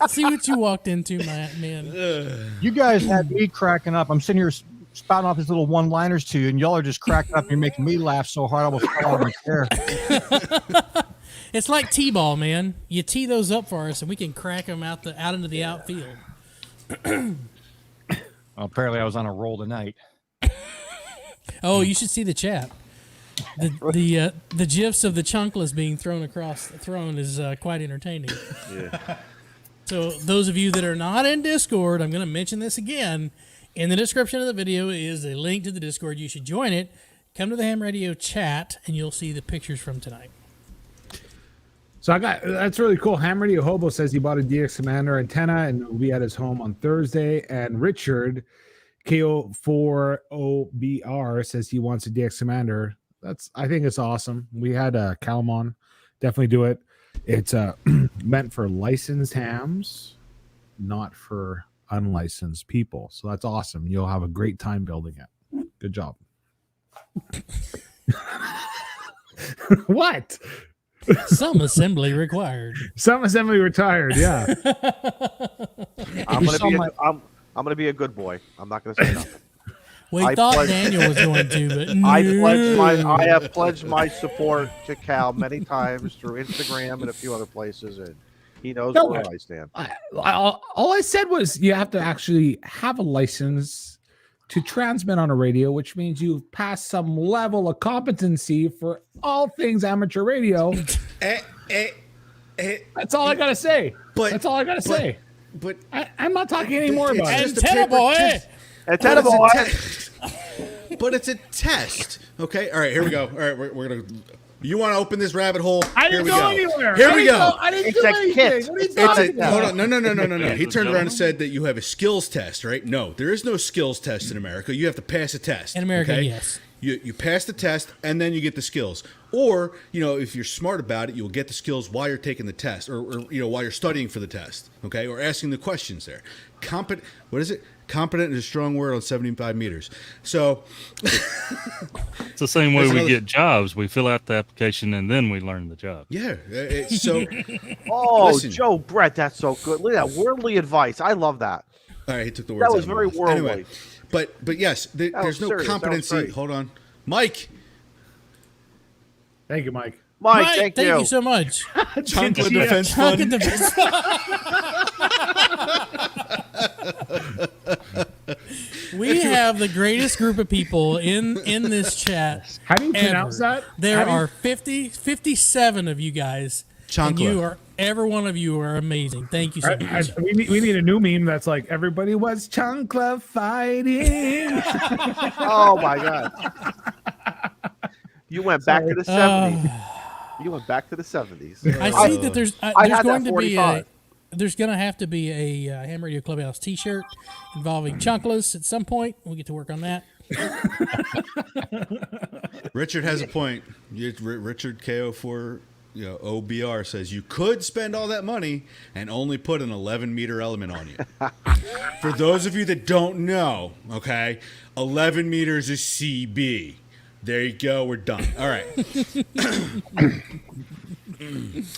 See what you walked into, man. You guys had me cracking up. I'm sitting here spouting off these little one-liners to you, and y'all are just cracking up. You're making me laugh so hard I almost fell out of my chair. It's like T-ball, man. You tee those up for us, and we can crack them out into the outfield. Well, apparently, I was on a roll tonight. Oh, you should see the chat. The gifs of the chunkless being thrown is quite entertaining. Yeah. So those of you that are not in Discord, I'm going to mention this again. In the description of the video is a link to the Discord. You should join it. Come to the Ham Radio chat, and you'll see the pictures from tonight. So that's really cool. Ham Radio Hobo says he bought a DX Commander antenna and will be at his home on Thursday. And Richard KO4OBR says he wants a DX Commander. I think it's awesome. We had Calum on. Definitely do it. It's meant for licensed hams, not for unlicensed people. So that's awesome. You'll have a great time building it. Good job. What? Some assembly required. Some assembly retired. Yeah. I'm gonna be a good boy. I'm not gonna say nothing. We I thought pledge- Daniel was going to, but I no. have pledged my support to Cal many times through Instagram and a few other places, and he knows No, where I stand. All I said was you have to actually have a license to transmit on a radio, which means you've passed some level of competency for all things amateur radio. That's all I gotta say. That's all I gotta say. But I'm not talking anymore about it. just a Antenna paper boy. test. Antenna But boy. it's but it's a test. Okay. All right. Here we go. All right. We're gonna. You want to open this rabbit hole? I Here didn't we go go. anywhere. Here we go. I didn't It's do a anything. kit. What are you It's talking a- about? Hold on. No. He turned around and said that you have a skills test, right? No, there is no skills test in America. You have to pass a test. In America, okay? yes. You pass the test and then you get the skills. Or, if you're smart about it, you'll get the skills while you're taking the test or while you're studying for the test, okay? Or asking the questions there. What is it? Competent is a strong word on 75 meters. So It's the same way There's we another- get jobs. We fill out the application and then we learn the job. yeah, so Oh, Listen. Joe Brett, that's so good. Look at that worldly advice. I love that. all right, he took the words That out was of my very mouth. worldly. Anyway, but yes, there's was no serious. That was competency. great. Hold on. Mike, Thank you, Mike. Mike, Mike, thank you so much. Chocolate Yeah. Defense Chunk Fund. at the We have the greatest group of people in this chat. How do you ever. pronounce that? There How do you- are 57 of you guys. And Chancla. every one of you are amazing. Thank you so much. we need a new meme that's like everybody was Chunkla fighting. Oh my God. You went back to the 70s. You went back to the 70s. I see that there's I had going that to be 45. there's going to have to be a Ham Radio Clubhouse T-shirt involving Chunkless at some point. We'll get to work on that. Richard has a point. Richard KO4 OBR says you could spend all that money and only put an 11-meter element on you. For those of you that don't know, okay, 11 meters is CB. There you go. We're done. All right.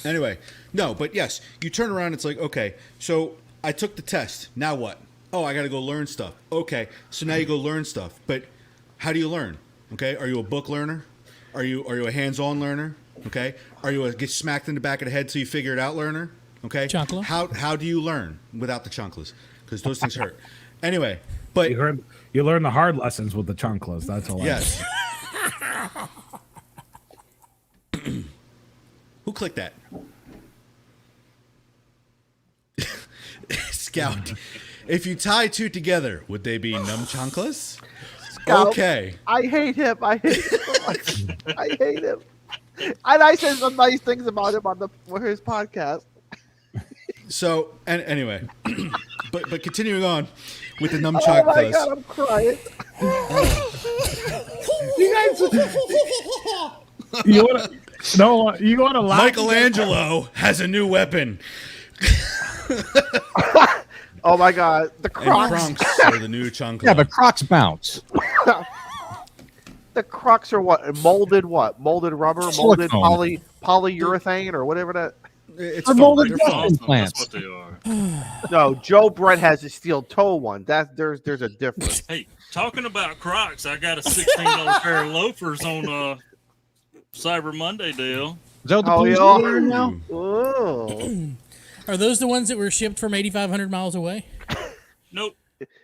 Anyway, no, but yes, you turn around. It's like, okay, so I took the test. Now what? Oh, I got to go learn stuff. Okay, so now you go learn stuff. But how do you learn? Okay, are you a book learner? Are you a hands-on learner? Okay, are you a get smacked in the back of the head so you figure it out learner? Okay, Chunkla. How do you learn without the chunklas? Because those things hurt. Anyway, but You learn the hard lessons with the Chunklas. That's all. yes. Who clicked that? Scout. If you tie two together, would they be nunchakless? Scout, Okay. I hate him. I hate him. I hate him. And I said some nice things about him on his podcast. So, and anyway, but continuing on with the Oh nunchakless. my god, I'm crying. You want to laugh? Michelangelo has a new weapon. Oh my god, the And Crocs. Crocs are the new chancla. Yeah, but Crocs bounce. The Crocs are what? Molded what? Molded rubber? Molded Silicone. polyurethane or whatever that. It's They're foam. molded They're foam. foam. Awesome. Plants. That's what they are. No, Joe Brett has a steel toe one. There's a difference. Hey, talking about Crocs, I got a $16 pair of loafers on Cyber Monday deal. Is that what the Oh, police yeah. are doing now? Oh. Are those the ones that were shipped from 8,500 miles away? Nope.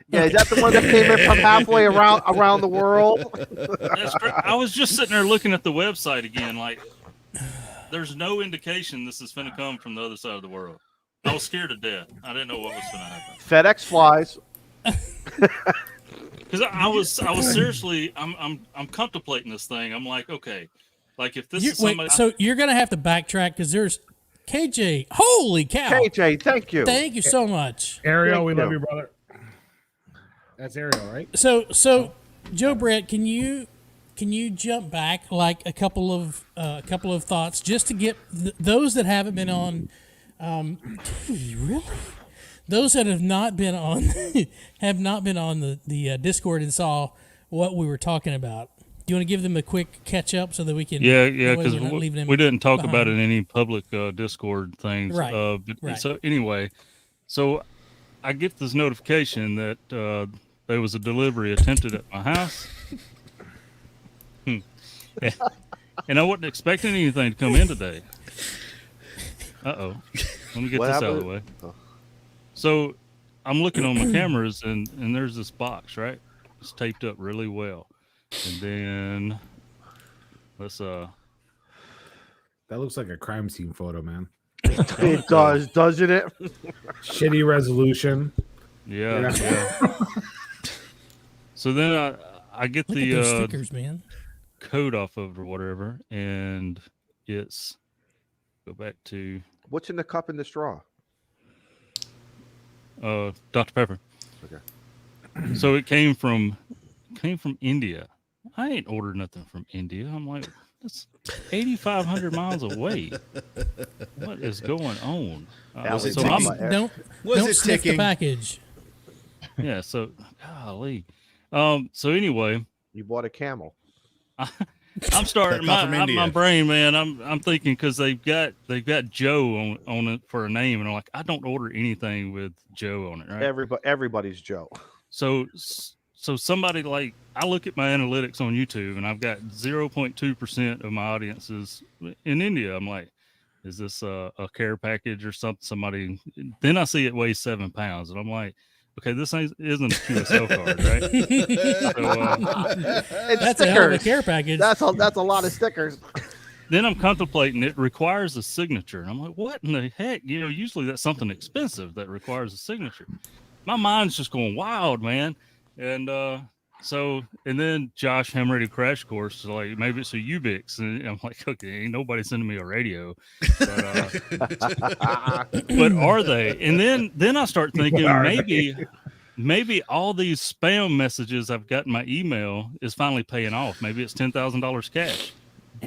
Yeah, is that the one that came in from halfway around the world? That's great. I was just sitting there looking at the website again, like, there's no indication this is finna come from the other side of the world. I was scared to death. I didn't know what was gonna happen. FedEx flies. Because I was seriously, I'm contemplating this thing. I'm like, okay, like if this is somebody, So you're gonna have to backtrack because there's KJ. Holy cow! KJ, thank you. Thank you so much. Ariel, we Thank love you. you, brother. That's Ariel, right? So Joe Brett, can you jump back like a couple of thoughts just to get those that haven't been on? Really? Those that have not been on the Discord and saw what we were talking about. Do you want to give them a quick catch up so that we can? yeah, that way because we're not leaving them we didn't talk about it behind. in any public Discord things. Right, But, right. So anyway, so I get this notification that there was a delivery attempted at my house. And I wasn't expecting anything to come in today. Uh-oh. Let me get What this out of the happened? way. Oh. So I'm looking on my cameras and there's this box, right? It's taped up really well. And then let's That looks like a crime scene photo, man. It does, doesn't it? Shitty resolution. yeah. So then I get Look at those the stickers, man. code off of it or whatever, and it's go back to What's in the cup and the straw? Dr. Pepper. Okay. So it came from India. I ain't ordered nothing from India. I'm like, that's 8,500 miles away. What is going on? Was it so ticking? I'm, Don't it sniff the ticking? package. yeah. So golly. So anyway, You bought a camel. I'm starting That come from my India. brain, man. I'm thinking because they've got Joe on it for a name, and I'm like, I don't order anything with Joe on it, right? Everybody's Joe. So somebody like I look at my analytics on YouTube, and I've got 0.2% of my audiences in India. I'm like, is this a care package or something? Somebody. Then I see it weighs 7 pounds, and I'm like, okay, this isn't a QSL card, right? So, It's That's a hell of a stickers. care package. That's a lot of stickers. then I'm contemplating it requires a signature. And I'm like, what in the heck? You know, usually that's something expensive that requires a signature. My mind's just going wild, man. And and then Josh Ham Radio Crash Course is like, maybe it's a Ubix. And I'm like, okay, ain't nobody sending me a radio. But are they? And then I start thinking maybe all these spam messages I've got in my email is finally paying off. Maybe it's $10,000 cash.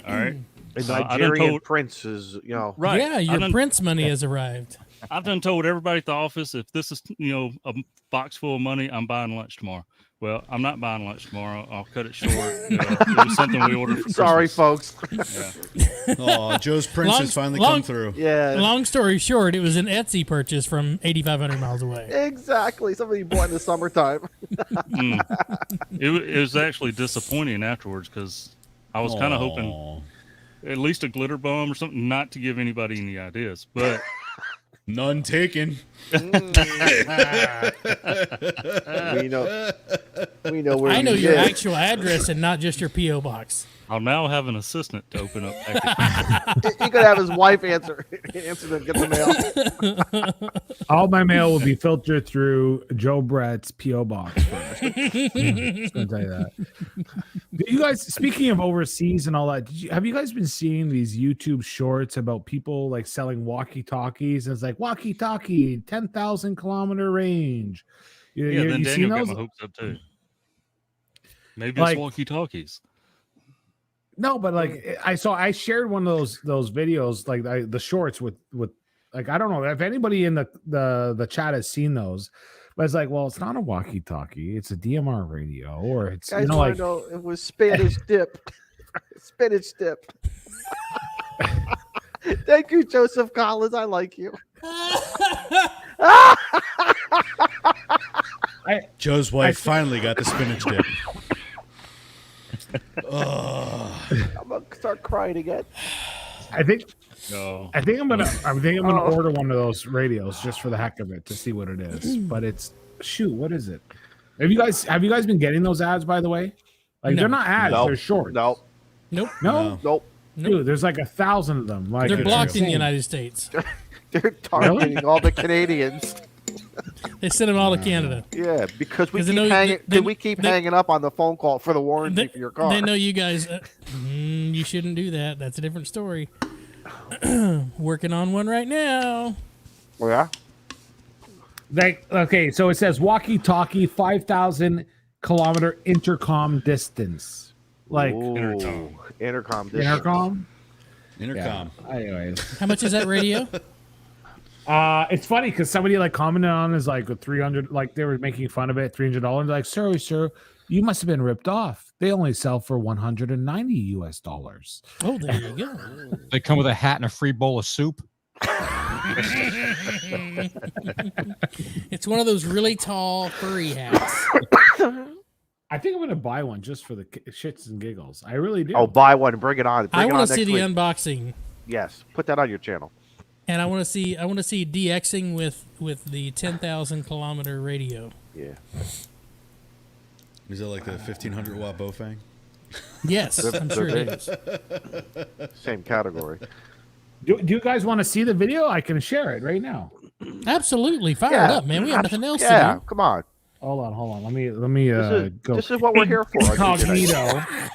All right. A I done Nigerian told- prince is, Right. Yeah, your Prince money has arrived. I've done told everybody at the office, if this is, a box full of money, I'm buying lunch tomorrow. Well, I'm not buying lunch tomorrow. I'll cut it short. It was something we ordered for Sorry, Christmas. folks. Yeah. Oh, Joe's Prince Long- has finally long- come through. Yeah, Long story short, it was an Etsy purchase from 8,500 miles away. exactly. Somebody bought in the summertime. It was actually disappointing afterwards because I was kind of hoping Aw. at least a glitter bomb or something, not to give anybody any ideas. But None taken. We know where I know you your live. actual address and not just your P.O. box. I'll now have an assistant to open up packages. He could have his wife answer them, get the mail. All my mail will be filtered through Joe Brett's P.O. box first. Just gonna tell you that. Do you guys, speaking of overseas and all that, have you guys been seeing these YouTube shorts about people like selling walkie-talkies? And it's like walkie-talkie, 10,000-kilometer range. Yeah, then you seen Daniel got those? my hopes up too. Maybe Like- it's walkie-talkies. No, but like I shared one of those videos, like the shorts with like, I don't know if anybody in the chat has seen those, but it's like, well, it's not a walkie-talkie, it's a DMR radio, or it's Guys, like know it was Spanish dip. Spanish dip. Thank you, Joseph Collins. I like you. Joe's wife finally got the spinach dip. I'm gonna start crying again. I think No. I'm gonna order one of those radios just for the heck of it to see what it is. But it's what is it? Have you guys been getting those ads, by the way? Like, No. they're not ads, No. they're shorts. Nope. Nope. No? Nope. Dude, there's like 1,000 of them. Like, They're it's blocked in the insane. United States. They're targeting all the Canadians. They send them all to Canada. Yeah, because we 'Cause they keep know- hanging. they- we keep they- hanging up on the phone call for the warranty for your car. They know you guys. You shouldn't do that. That's a different story. Working on one right now. Oh, yeah. Like, okay, so it says walkie-talkie, 5,000-kilometer intercom distance. Like, Ooh, intercom. intercom? Intercom. Anyways. How much is that radio? It's funny because somebody like commented on is like with 300, like they were making fun of it, $300. Like, sorry, sir, you must have been ripped off. They only sell for $190 US. Oh, there you go. They come with a hat and a free bowl of soup. It's one of those really tall furry hats. I think I'm gonna buy one just for the shits and giggles. I really do. Oh, buy one and bring it on. I want to see the unboxing, Yes, put that on your channel. and I want to see DXing with the 10,000-kilometer radio. Yeah. Is that like the 1,500 watt Bofang? Yes, I'm sure it is. Same category. Do you guys want to see the video? I can share it right now. Absolutely, fire it up, man. We have nothing else Yeah, to do. come on. Hold on. Let me go. This is what we're here for. Incognito. How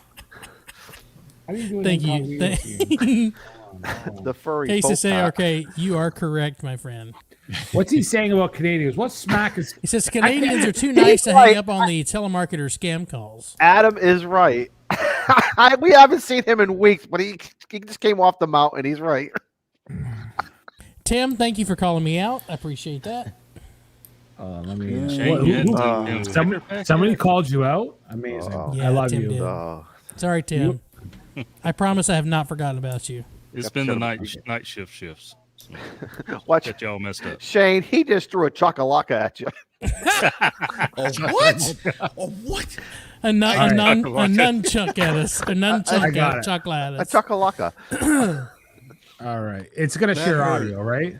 do you do an Thank incognito? you. The furry. Cases folk pack. ARK, you are correct, my friend. What's he saying about Canadians? What smack is? He says Canadians are too nice to hang up on the telemarketer scam calls. Adam is right. We haven't seen him in weeks, but he just came off the mountain. He's right. Tim, thank you for calling me out. I appreciate that. Let me. Shane, you had Tim's Somebody, sticker pack somebody yet? called you out. Amazing. Yeah, I love Tim you. did. Sorry, Tim. I promise I have not forgotten about you. It's been the night shift shifts. So Watch, got y'all messed up. Shane. He just threw a chocolate at you. Oh, what? Oh, what? A nunchuck at us. A I nunchuck got at it. chocolate at A us. chocolate. All right. It's gonna That share hurt. audio, right?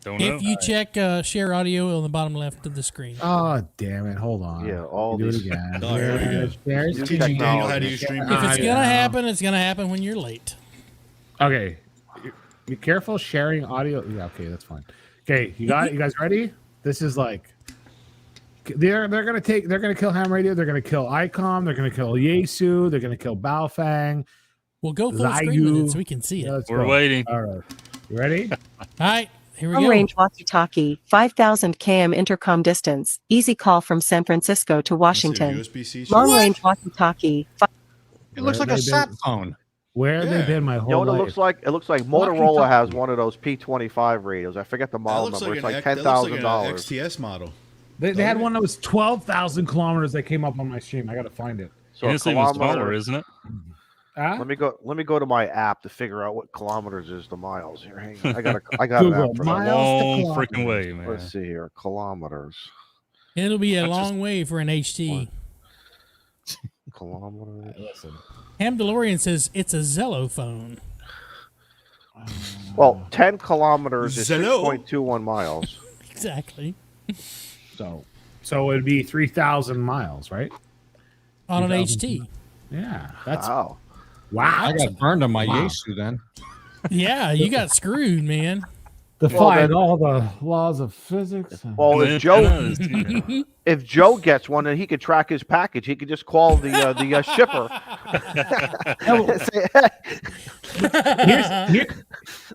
Don't know. If you check share audio on the bottom left of the screen. Oh, damn it! Hold on. Yeah, all do it these- again. Oh, here we go. There's Teaching Daniel how to technology. use stream. If it's I gonna know. happen, it's gonna happen when you're late. Okay. Be careful sharing audio. Yeah, okay, that's fine. Okay, you got it? You guys ready? This is like they're gonna kill Ham Radio, they're gonna kill ICOM, they're gonna kill Yesu, they're gonna kill Baofeng. We'll go full screen with it so we can see it. Let's We're go. waiting. All right. You ready? All right, here we Long go. range walkie-talkie, 5,000 km intercom distance, easy call from San Francisco to Washington. USB-C. Long range walkie-talkie, It looks Where like a they sat been- phone. Where have Yeah. they been my You whole know what it life? looks like? It looks like Motorola has Walkie-talkie. one of those P25 radios. I forget the That model looks number. like It's an like X- that looks like an $10,000. XTS model. They had one that was 12,000 kilometers that came up on my stream. I gotta find it. So a it's even smaller, kilometer. isn't it? Huh? Let me go to my app to figure out what kilometers is to miles here. Hang on. I got an Google app for miles that. to Long kilometers. freaking way, man. Let's see here. Kilometers. It'll be a That's long way for an HT. Kilometers. Listen. Ham DeLorean says it's a Zello phone. Well, 10 kilometers is Hello. 6.21 miles. Exactly. So it'd be 3,000 miles, right? On an 3,000. HT. Yeah, that's Wow. wow. I got burned on my Wow. Yaesu then. Yeah, you got screwed, man. Defied all the laws of physics. Well, if Joe gets one, then he could track his package. He could just call the shipper.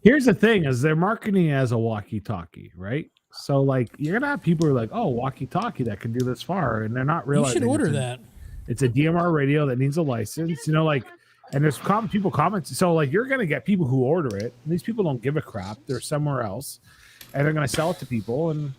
Here's the thing: is they're marketing it as a walkie-talkie, right? So like you're gonna have people who are like, "Oh, walkie-talkie that can do this far," and they're not You realizing should order that. it's a DMR radio that needs a license. You know, like, and there's people commenting. So like you're gonna get people who order it. And these people don't give a crap. They're somewhere else, and they're gonna sell it to people. And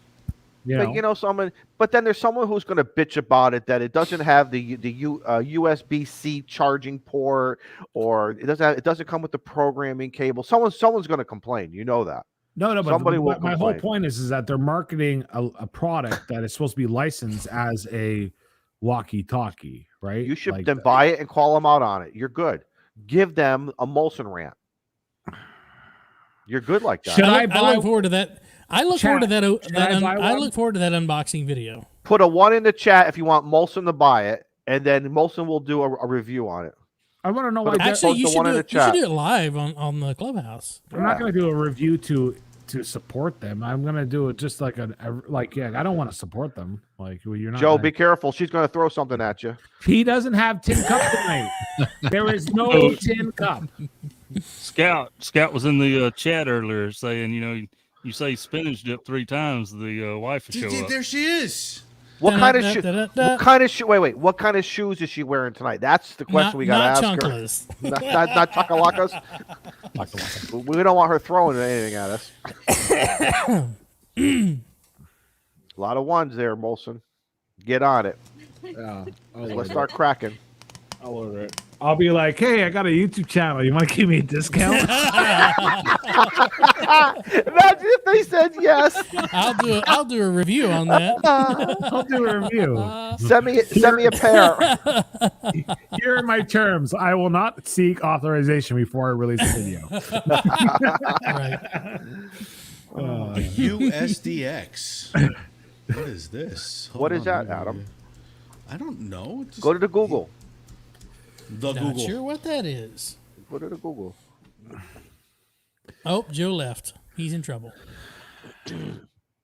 but then there's someone who's going to bitch about it that it doesn't have the USB-C charging port, or it doesn't come with the programming cable. Someone's going to complain. You know that. No, but Somebody will my whole complain. point is that they're marketing a product that is supposed to be licensed as a walkie-talkie, right? You should Like, then buy it and call them out on it. You're good. Give them a Molson rant. You're good like that. Should I I look forward to that. I look forward to that. I look forward to that unboxing video. Put a 1 in the chat if you want Molson to buy it, and then Molson will do a review on it. I want to know But why. Actually, post you the should one in do the it. You should chat. do it live on the Clubhouse. I'm not going to do a review to support them. I'm going to do it just like I don't want to support them. Like, well, you're not. Joe, gonna- be careful. She's going to throw something at you. He doesn't have tin cup tonight. There is no tin cup. Scout was in the chat earlier saying, you say spinach dip 3 times, the wife will show up. There she is. What kind of Da-da-da-da-da. What kind of shoe? Wait. What kind of shoes is she wearing tonight? That's the question we got to ask chunkless. her. Not chakalakas. We don't want her throwing anything at us. A lot of ones there, Molson. Get on it. Yeah, Let's start cracking. I'll order it. I'll be like, hey, I got a YouTube channel. You want to give me a discount? Imagine if they said yes. I'll do a review on that. I'll do a review. Send me a pair. Here are my terms. I will not seek authorization before I release a video. Right. USDX. What is this? What is that, Adam? I don't know. Go to the Google. The Not Google. sure what that is. Go to the Google. Oh, Joe left. He's in trouble.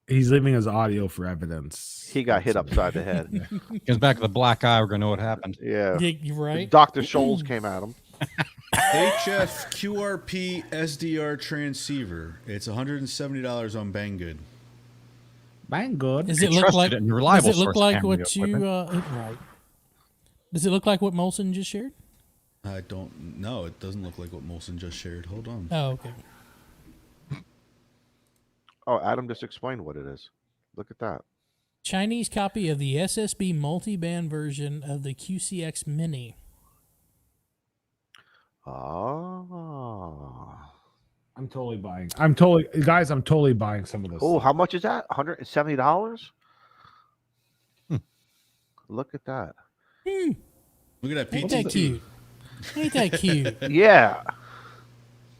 He's leaving his audio for evidence. He got hit upside the head. Gets back to the black eye. We're gonna know what happened. Yeah. You're right. Dr. Scholes came at him. HF QRP SDR transceiver. It's $170 on Banggood. Bang good. Does You it look trusted like? it in a reliable Does it look source like camera what you? equipment. Right. Does it look like what Molson just shared? I don't know. It doesn't look like what Molson just shared. Hold on. Oh, okay. Oh, Adam just explained what it is. Look at that. Chinese copy of the SSB multi-band version of the QCX Mini. Oh. I'm totally buying. I'm totally buying some of this. Oh, how much is that? $170? Look at that. Look at that Ain't that PT. cute? Ain't that cute? Yeah.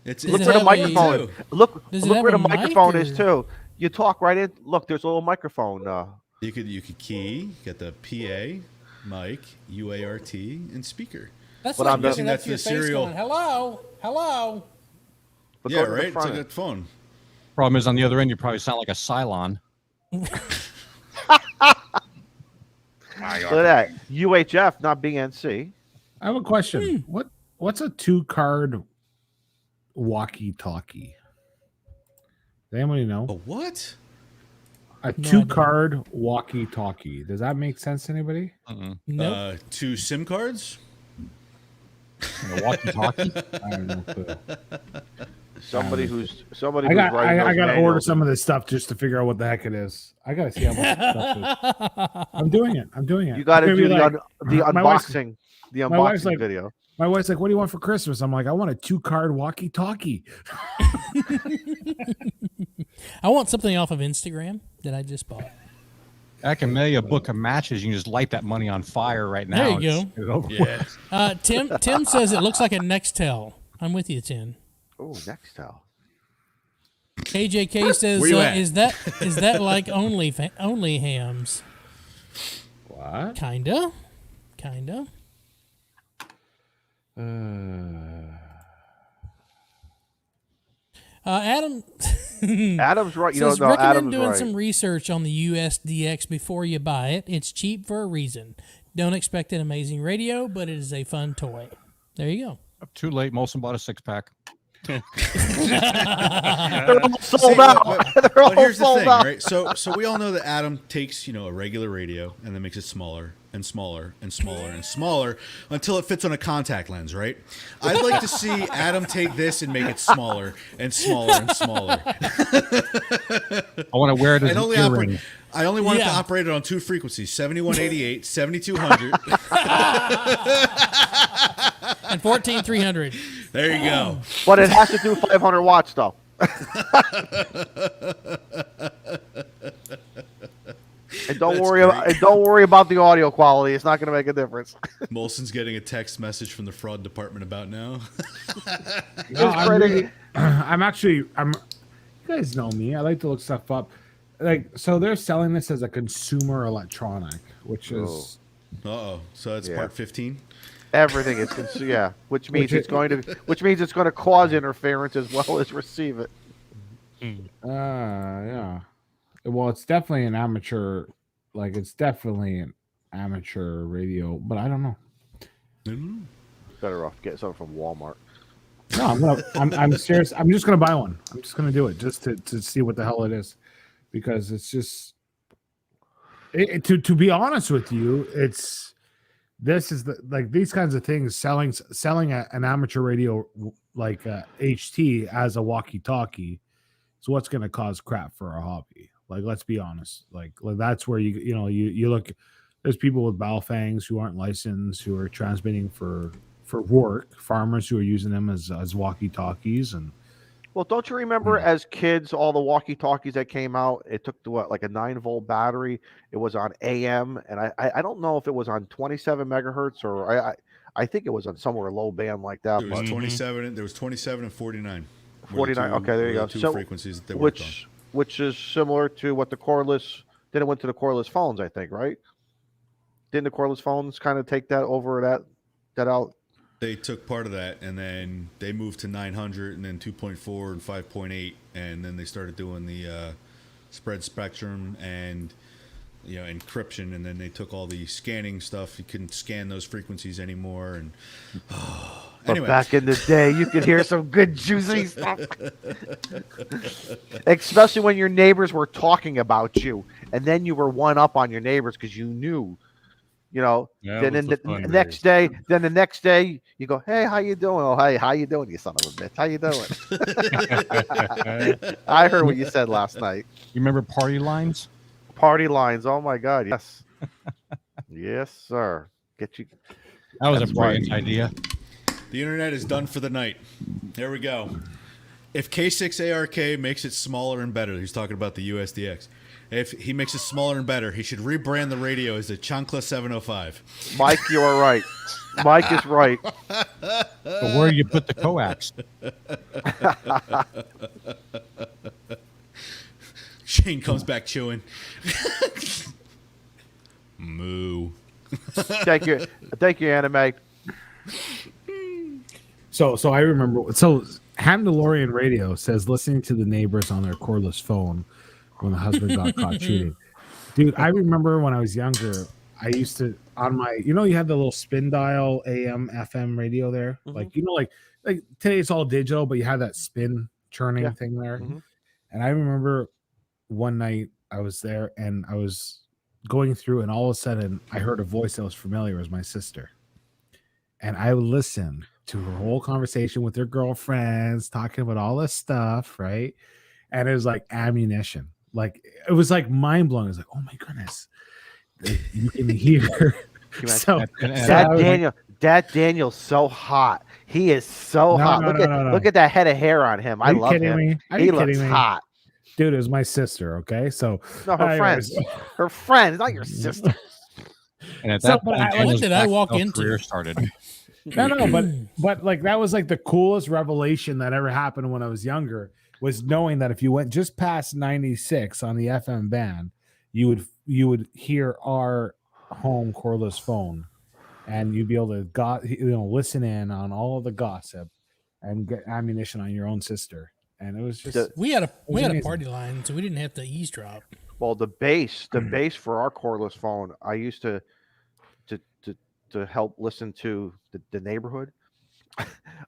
It's Does Look it where the have microphone is. Look Does it where have the a mic, microphone is or- too. You talk right in. Look, there's a little microphone. You could key, get the PA, mic, UART, and speaker. That's But like I'm guessing looking up that's to your the face serial. going, hello, hello. But Yeah, go to the right. It's front like end. that phone. Problem is, on the other end, you probably sound like a Cylon. Look at that. UHF, not BNC. I have a question. What's a 2-card walkie-talkie? Does anybody know? A what? A No 2-card walkie-talkie. Does that make sense to anybody? Nope. 2 SIM cards? A walkie-talkie. I don't know. Clue. Somebody who's I writing got to order manuals. some of this stuff just to figure out what the heck it is. I got to see how much stuff is. I'm doing it. You got to It's do gonna the be like- my wife's- unboxing. The my wife's unboxing like- video. My wife's like, "What do you want for Christmas?" I'm like, "I want a 2-card walkie-talkie." I want something off of Instagram that I just bought. I can mail you a book of matches. You can just light that money on fire right now. There you and get it over with. Yeah. Tim says it looks like a Nextel. I'm with you, Tim. Oh, Nextel. KJK says, Where you at? is that like only hams? What? Kinda. Adam. Adam's right. You Says, know, no, recommend Adam's doing right. some research on the USDX before you buy it. It's cheap for a reason. Don't expect an amazing radio, but it is a fun toy. There you go. Too late. Molson bought a 6-pack. They're all sold out. They're all But here's the sold thing, out. right? So we all know that Adam takes, a regular radio and then makes it smaller and smaller and smaller and smaller until it fits on a contact lens, right? I'd like to see Adam take this and make it smaller and smaller and smaller. I want to wear it as And an only earring. I only want it to Yeah. operate it on 2 frequencies, 7188, 7200. And 14300. There you go. But it has to do 500 watts, though. And don't worry about the audio quality. It's not going to make a difference. Molson's getting a text message from the fraud department about now. No, It's pretty- you guys know me. I like to look stuff up. Like, so they're selling this as a consumer electronic, which is Uh-oh. So that's Yeah. part 15? Everything is, which means it's going to cause interference as well as receive it. yeah. Well, it's definitely an amateur, it's definitely an amateur radio, but I don't know. Better off getting something from Walmart. No, I'm serious. I'm just gonna buy one. I'm just gonna do it just to see what the hell it is, because it's just to be honest with you, this is these kinds of things, selling an amateur radio like HT as a walkie-talkie is what's going to cause crap for our hobby. Like, let's be honest. Like that's where you look. There's people with Balfangs who aren't licensed who are transmitting for work. Farmers who are using them as walkie-talkies. And Well, don't you remember as kids all the walkie-talkies that came out? It took like a 9-volt battery. It was on AM, and I don't know if it was on 27 megahertz or I think it was on somewhere low band like that. There was But 27. There was 27 and 49. 49. Okay, there you go. Two So, frequencies that they worked on. which is similar to what the cordless. Then it went to the cordless phones, I think, right? Didn't the cordless phones kind of take that over that out? They took part of that, and then they moved to 900, and then 2.4 and 5.8, and then they started doing the spread spectrum and encryption, and then they took all the scanning stuff. You couldn't scan those frequencies anymore, and But anyway. back in the day, you could hear some good juicy stuff. Especially when your neighbors were talking about you, and then you were one up on your neighbors because you knew. Yeah, Then it was the the fun next day, you go, "Hey, how you doing? Oh, hey, how you doing, you son of a bitch? How you doing?" I heard what you said last night. You remember party lines? Party lines. Oh my God, yes, yes, sir. Get you. That was That's a brilliant right. idea. The internet is done for the night. There we go. If K6ARK makes it smaller and better, he's talking about the USDX. If he makes it smaller and better, he should rebrand the radio as the Chancla 705. Mike, you are right. Mike is right. But where do you put the coax? Shane comes back chewing. Moo. Thank you, Anime. so I remember. So Ham DeLorean Radio says listening to the neighbors on their cordless phone when the husband got caught cheating. Dude, I remember when I was younger, I used to on my, you had the little spin dial AM FM radio there. Mhm. Like today it's all digital, but you had that spin churning Yeah. thing there. Mhm. And I remember one night I was there and I was going through, and all of a sudden I heard a voice that was familiar. It was my sister. And I listened to her whole conversation with her girlfriends, talking about all this stuff, right? And it was like ammunition. Like, it was like mind blowing. It was like, oh my goodness, you can hear. So That Daniel's so hot. He is so hot. Look at that head of hair on him. I love him. He looks hot. Dude, it was my sister. Okay, so no, her friends, not your sister. And at that point, what did I walk into? Career started. No, but like that was like the coolest revelation that ever happened when I was younger. was knowing that if you went just past 96 on the FM band, you would hear our home cordless phone, and you'd be able to listen in on all of the gossip and get ammunition on your own sister. And it was just We had a amazing. party line, so we didn't have to eavesdrop. Well, the bass for our cordless phone, I used to help listen to the neighborhood.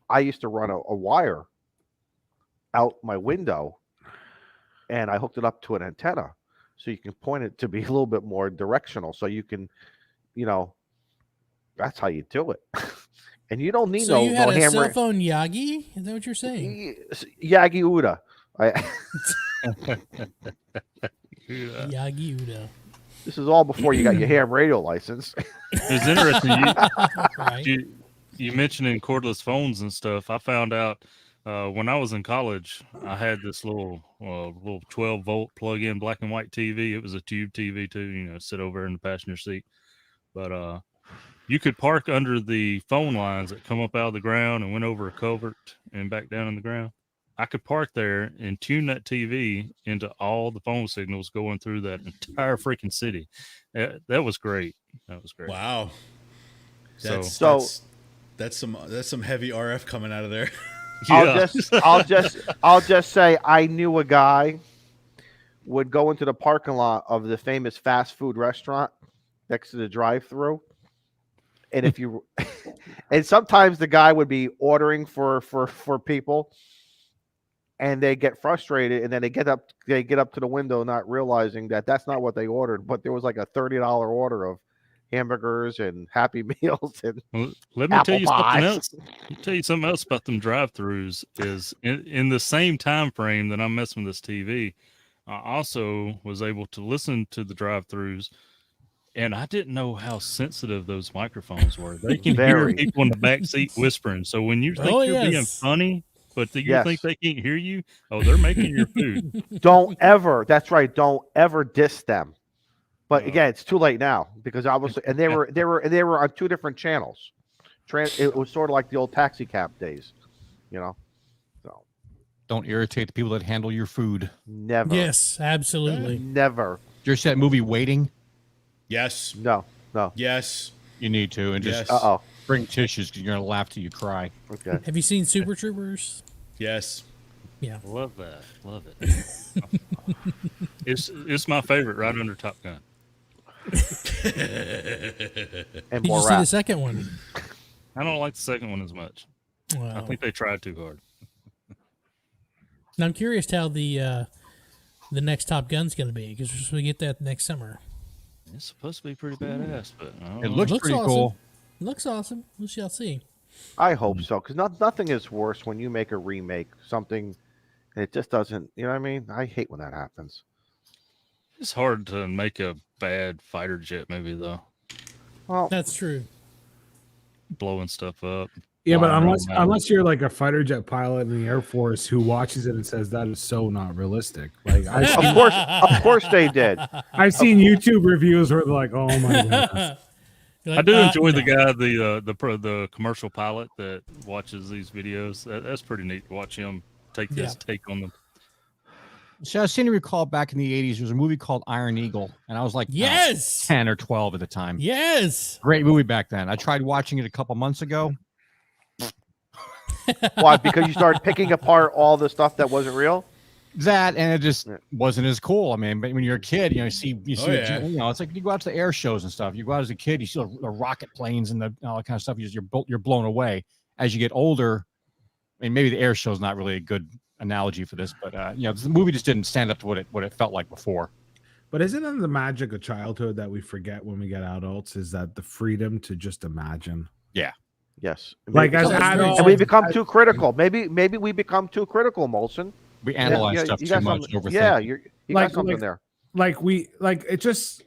I used to run a wire out my window, and I hooked it up to an antenna, so you can point it to be a little bit more directional. So you can, that's how you do it. And you don't need So you had a hammer. cell phone Yagi? Is that what you're saying? Yagi Uda. Yagi Uda. This is all before you got your ham radio license. It's interesting. Right. You mentioning cordless phones and stuff. I found out when I was in college, I had this little 12-volt plug-in black and white TV. It was a tube TV too. Sit over in the passenger seat. But you could park under the phone lines that come up out of the ground and went over a culvert and back down in the ground. I could park there and tune that TV into all the phone signals going through that entire freaking city. That was great. That was great. Wow. That's some heavy RF coming out of there. Yeah. I'll just say I knew a guy would go into the parking lot of the famous fast food restaurant next to the drive-through. And if you and sometimes the guy would be ordering for people, and they get frustrated, and then they get up to the window not realizing that that's not what they ordered, but there was like a $30 order of hamburgers and Happy Meals and well, let me apple tell you something pies. else. Tell you something else about them drive-throughs is in the same time frame that I'm messing with this TV, I also was able to listen to the drive-throughs, and I didn't know how sensitive those microphones were. They can hear people in the back seat whispering. So when you think you're being funny, but you think they can't hear you, they're making your food. Don't ever diss them. But again, it's too late now because obviously, and they were on two different channels. It was sort of like the old taxi cab days, So don't irritate the people that handle your food. Never. Yes, absolutely. Never. Did you see that movie Waiting? Yes. No. Yes. You need to, and just bring tissues because you're gonna laugh till you cry. Okay. Have you seen Super Troopers? Yes. Yeah. Love that. Love it. It's my favorite, right under Top Gun. And Did you see the second one? I don't like the second one as much. Wow. I think they tried too hard. Now I'm curious how the next Top Gun's going to be because we get that next summer. It's supposed to be pretty badass, but it looks pretty awesome. cool. Looks awesome. We shall see. I hope so, because nothing is worse when you make a remake something and it just doesn't. You know what I mean? I hate when that happens. It's hard to make a bad fighter jet movie, though. Well, that's true. Blowing stuff up. Yeah, but unless you're like a fighter jet pilot in the Air Force who watches it and says that is so not realistic. Like, of course they did. I've seen YouTube reviews where they're like, "Oh my goodness." Like, I do enjoy the guy, the commercial pilot that watches these videos. That's pretty neat to watch him take his take on them. So I seem to recall back in the 80s, there was a movie called Iron Eagle, and I was like 10 or 12 at the time. Yes. Great movie back then. I tried watching it a couple months ago. Why? Because you started picking apart all the stuff that wasn't real? That, and it just wasn't as cool. I mean, but when you're a kid, you see, it's like you go out to the air shows and stuff. You go out as a kid, you see the rocket planes and all that kind of stuff. You're blown away. As you get older, I mean, maybe the air show is not really a good analogy for this, but the movie just didn't stand up to what it felt like before. But isn't it the magic of childhood that we forget when we get adults? Is that the freedom to just imagine? Yeah. Yes. Like as adults, and we become too critical. Maybe we become too critical, Molson. We analyze stuff too much. Yeah, you got something there. It just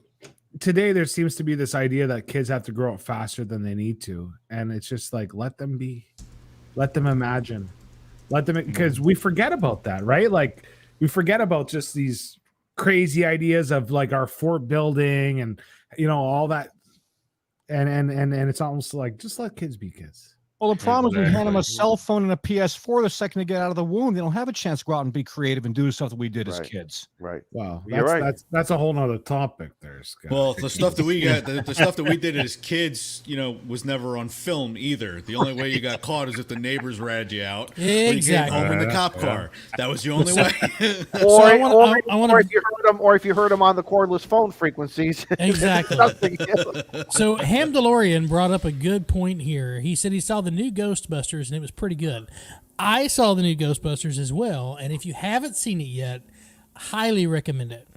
today there seems to be this idea that kids have to grow up faster than they need to, and it's just like let them imagine, because we forget about that, right? Like we forget about just these crazy ideas of like our fort building and all that, and it's almost like just let kids be kids. Well, the problem is we hand them a Exactly. cell phone and a PS4 the second they get out of the womb. They don't have a chance to go out and be creative and do the stuff that we did as Right. kids. Right. Well, You're right. That's a whole nother topic there, Scott. Well, the stuff that we got, the stuff that we did as kids, was never on film either. The only way you got caught is if the neighbors ratted you out. When you came Exactly. home in the cop car. That was the only way. Or, I wanna- or if you heard them on the cordless phone frequencies. Exactly. Nothing. So Ham DeLorean brought up a good point here. He said he saw the new Ghostbusters and it was pretty good. I saw the new Ghostbusters as well, and if you haven't seen it yet, highly recommend it.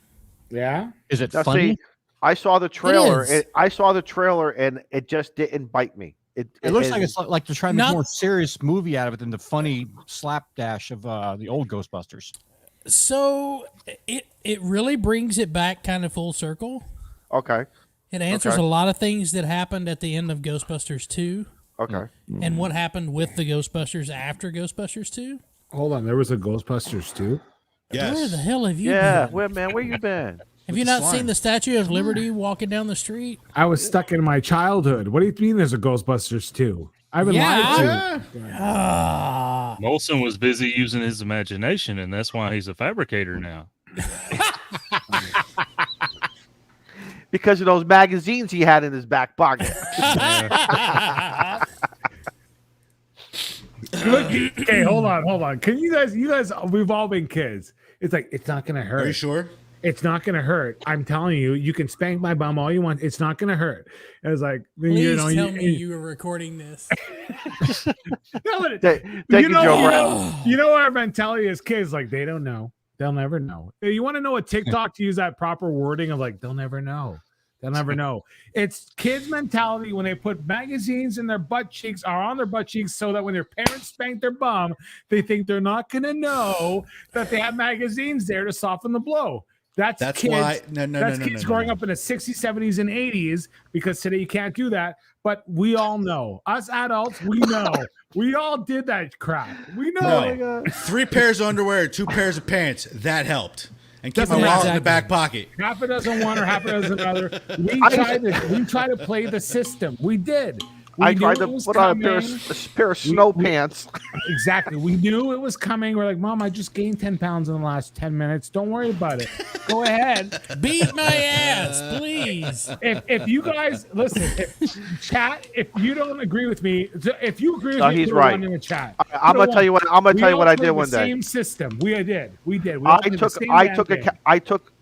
Yeah. Is it Now, funny? see, I saw the trailer. is. I saw the trailer, and it just didn't bite me. It looks like it's like they're trying to Not- make a more serious movie out of it than the funny slapdash of the old Ghostbusters. So it really brings it back kind of full circle. Okay. It answers Okay. a lot of things that happened at the end of Ghostbusters 2 Okay. and what happened with the Ghostbusters after Ghostbusters 2. Hold on. There was a Ghostbusters too. Where the Yes. hell have you Yeah. been? Where you been? Have you the not slime. seen the Statue of Liberty walking down the street? I was stuck in my childhood. What do you mean there's a Ghostbusters too? I've been lied to. Yeah. Molson was busy using his imagination, and that's why he's a fabricator now. Because of those magazines he had in his back pocket. Look, okay, hold on. Can you guys, we've all been kids. It's like, it's not going to hurt. Are you sure? It's not going to hurt. I'm telling you, you can spank my bum all you want. It's not going to hurt. And it's like, Please tell me you were recording this. Thank you, Joe Brown. You know our mentality as kids, like, they don't know. They'll never know. You want to know a TikTok to use that proper wording of like, they'll never know. They'll never know. It's kids' mentality when they put magazines in their butt cheeks or on their butt cheeks so that when their parents spank their bum, they think they're not going to know that they have magazines there to soften the blow. That's kids. why. That's kids growing up in the 60s, 70s, and 80s because today you can't do that. But we all know. Us adults, we know. We all did that crap. We know. No. 3 pairs of underwear, 2 pairs of pants. That helped. And keep my Doesn't wallet in matter. the back pocket. Half a dozen one or half a dozen other. We tried to play the system. We did. I knew tried it to was put on a coming. pair of snow pants. Exactly. We knew it was coming. We're like, Mom, I just gained 10 pounds in the last 10 minutes. Don't worry about it. Go ahead. Beat my ass, please. If you guys listen, if you don't agree with me, if you agree with No, me, he's put a right. one in the chat. I'm gonna tell you what. I'm gonna tell you what I did one day. Same system. We did. We all did the same I damn took thing.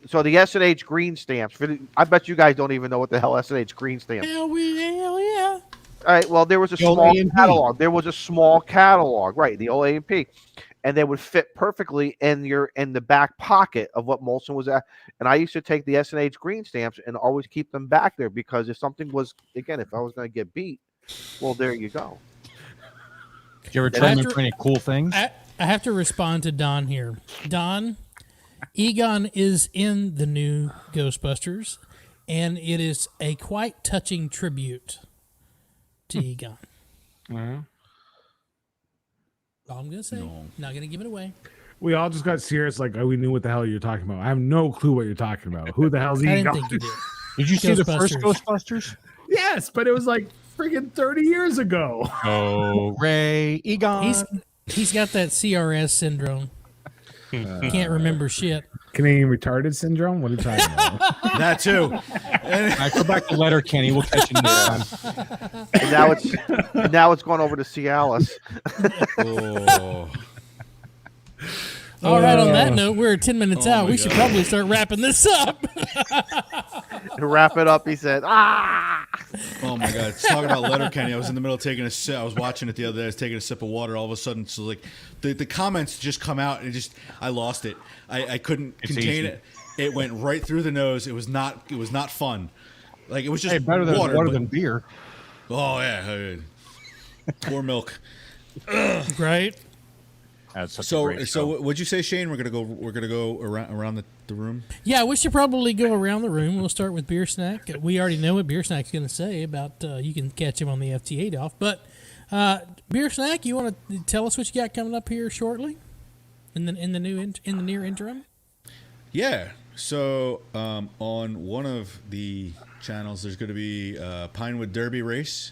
so the S&H green stamps. I bet you guys don't even know what the hell S&H green stamps. Hell yeah. All right. Well, there was a The old small A&P. catalog. There was a small catalog, right? The old A&P, and they would fit perfectly in the back pocket of what Molson was at. And I used to take the S&H green stamps and always keep them back there because if something was, again, if I was going to get beat, well, there you go. Did you ever turn them After- into any cool things? I have to respond to Don here. Don, Egon is in the new Ghostbusters, and it is a quite touching tribute to Egon. All I'm going to say. Not going to give it away. We all just got serious, like, oh, we knew what the hell you're talking about. I have no clue what you're talking about. Who the hell's I Egon? didn't think you did. Did you see the first Ghostbusters. Ghostbusters? Yes, but it was like freaking 30 years ago. Oh, Ray, Egon. He's got that CRS syndrome. Can't remember shit. Canadian retarded syndrome? What are you talking about? That too. All right, go back to letter, Kenny. We'll catch you next time. And now it's going over to Cialis. Oh. All right, on that note, we're 10 minutes out. my We should God. probably start wrapping this up. To wrap it up, he said, "Ah." Oh my God! Talking about Letterkenny, I was in the middle of taking a sip. I was watching it the other day. I was taking a sip of water. All of a sudden, so like the comments just come out, and I lost it. I couldn't contain easy. it. It went right through the nose. It was not fun. Like it was just Hey, better than water. water but- than beer. Oh yeah, or milk. Right? That's such a So great show. what'd you say, Shane? We're gonna go around the room. Yeah, we should probably go around the room. We'll start with Beer Snack. We already know what Beer Snack's going to say about you can catch him on the FT8 off. But Beer Snack, you want to tell us what you got coming up here shortly in the near interim? Yeah. So on one of the channels, there's going to be a Pinewood Derby race.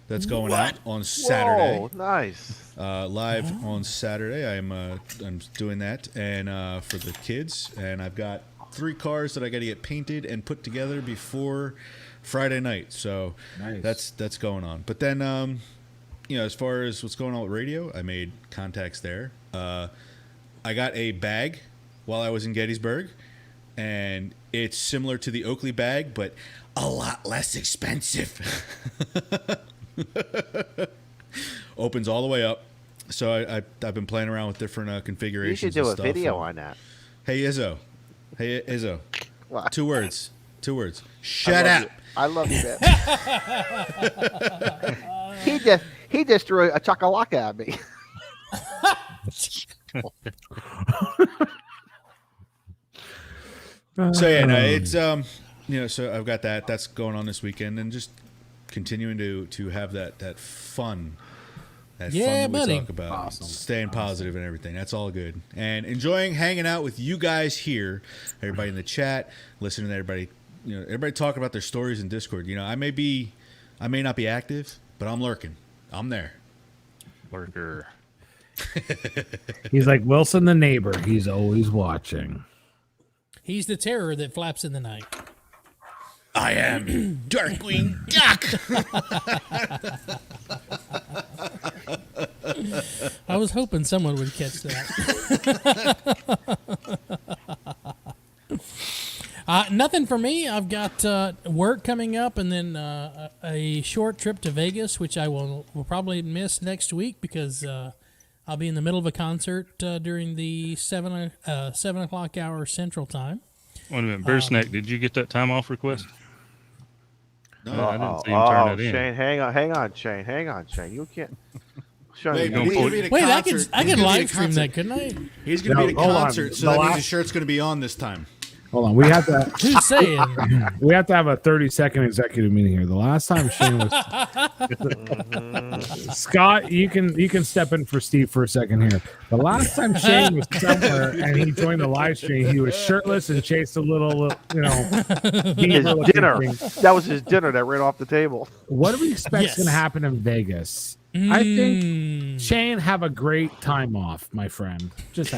that's going out on Saturday. Whoa, nice. Live on Saturday. I'm doing that, and for the kids, and I've got 3 cars that I got to get painted and put together before Friday night. So nice. that's going on. But then, as far as what's going on with radio, I made contacts there. I got a bag while I was in Gettysburg, and it's similar to the Oakley bag, but a lot less expensive. Opens all the way up. So I've been playing around with different configurations. You should do and a stuff. video on that. Hey Izzo. What? 2 words. Shut up. I love you, man. He just threw a chakalaka at me. So yeah, no, it's so I've got that's going on this weekend, and just continuing to have that fun. That fun that we talk about. Staying positive and everything. That's all good. And enjoying hanging out with you guys here, everybody in the chat, listening to everybody, everybody talking about their stories in Discord. I may not be active, but I'm lurking. I'm there. Lurker. He's like Wilson the neighbor. He's always watching. He's the terror that flaps in the night. I am Darkwing Duck. I was hoping someone would catch that. Nothing for me. I've got work coming up, and then a short trip to Vegas, which I will probably miss next week because I'll be in the middle of a concert during the 7 o'clock hour Central Time. Wait a minute, Bearsnack, did you get that time off request? No, I didn't see him turn that in. Shane, hang on, Shane. You can't. Shane, Wait, I could live stream that, couldn't I? He's going to be at a hold on. concert, so that means his shirt's going to be on this time. Hold on, we have to. Who's saying? We have to have a 30-second executive meeting here. The last time Shane was Scott, you can step in for Steve for a second here. The last time Shane was somewhere and he joined the live stream, he was shirtless and chased a little his dinner. That was his dinner that ran off the table. What do we expect is going to happen in Vegas? I think Shane, have a great time off, my friend. Just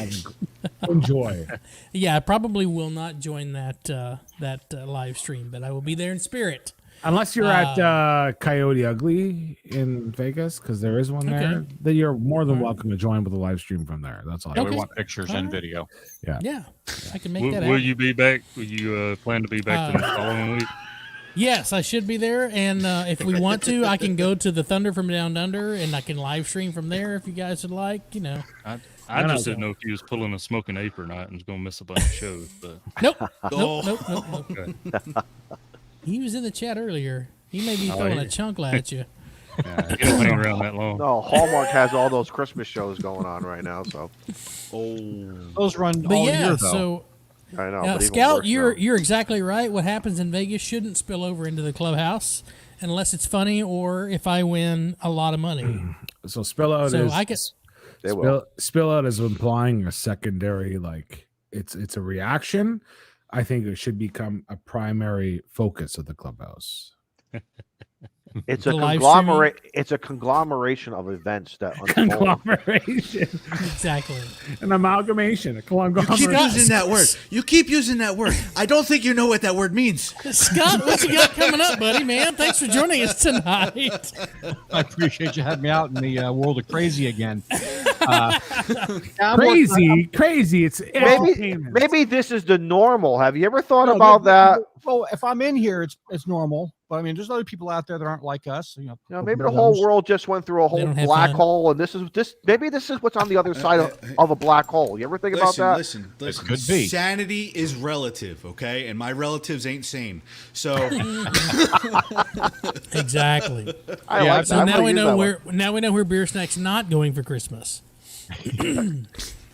enjoy. Yeah, I probably will not join that live stream, but I will be there in spirit. Unless you're at Coyote Ugly in Vegas, because there is one there, then you're more than welcome to join with a live stream from there. That's all. We want pictures and video. Yeah, I can make that Will happen. you be back? Will you plan to be back the following week? Yes, I should be there, and if we want to, I can go to the Thunder from Down Under, and I can live stream from there if you guys would like. I just didn't know if he was pulling a smoking ape or not and was going to miss a bunch of shows. But Nope. Okay. He was in the chat earlier. He may be throwing a chunkla at you. You don't hang around that long. No, Hallmark has all those Christmas shows going on right now. So, Those run But all yeah, year, though. so I know. now, but even Scout, worse you're exactly right. What happens in Vegas shouldn't spill over into the clubhouse unless it's funny or if I win a lot of money. So spill out So is I can. They will. spill out is implying a secondary, like it's a reaction. I think it should become a primary focus of the clubhouse. It's a The live conglomerate. It's a conglomeration of events that unfold. Conglomeration, Exactly. an amalgamation, a You keep conglomeration. using that word. You keep using that word. I don't think you know what that word means. Scott, what you got coming up, buddy, man? Thanks for joining us tonight. I appreciate you having me out in the world of crazy again. Crazy. It's Maybe this is the normal. Have you ever thought about that? Well, if I'm in here, it's normal. But I mean, there's other people out there that aren't like us. Maybe the whole world just went through a whole don't have black fun. hole, and maybe this is what's on the other side of a black hole. You ever think about that? Listen. could be. Sanity is relative, okay? And my relatives ain't sane. So Exactly. I like So that. now I'm we gonna know use where Beer Snack's not going for Christmas.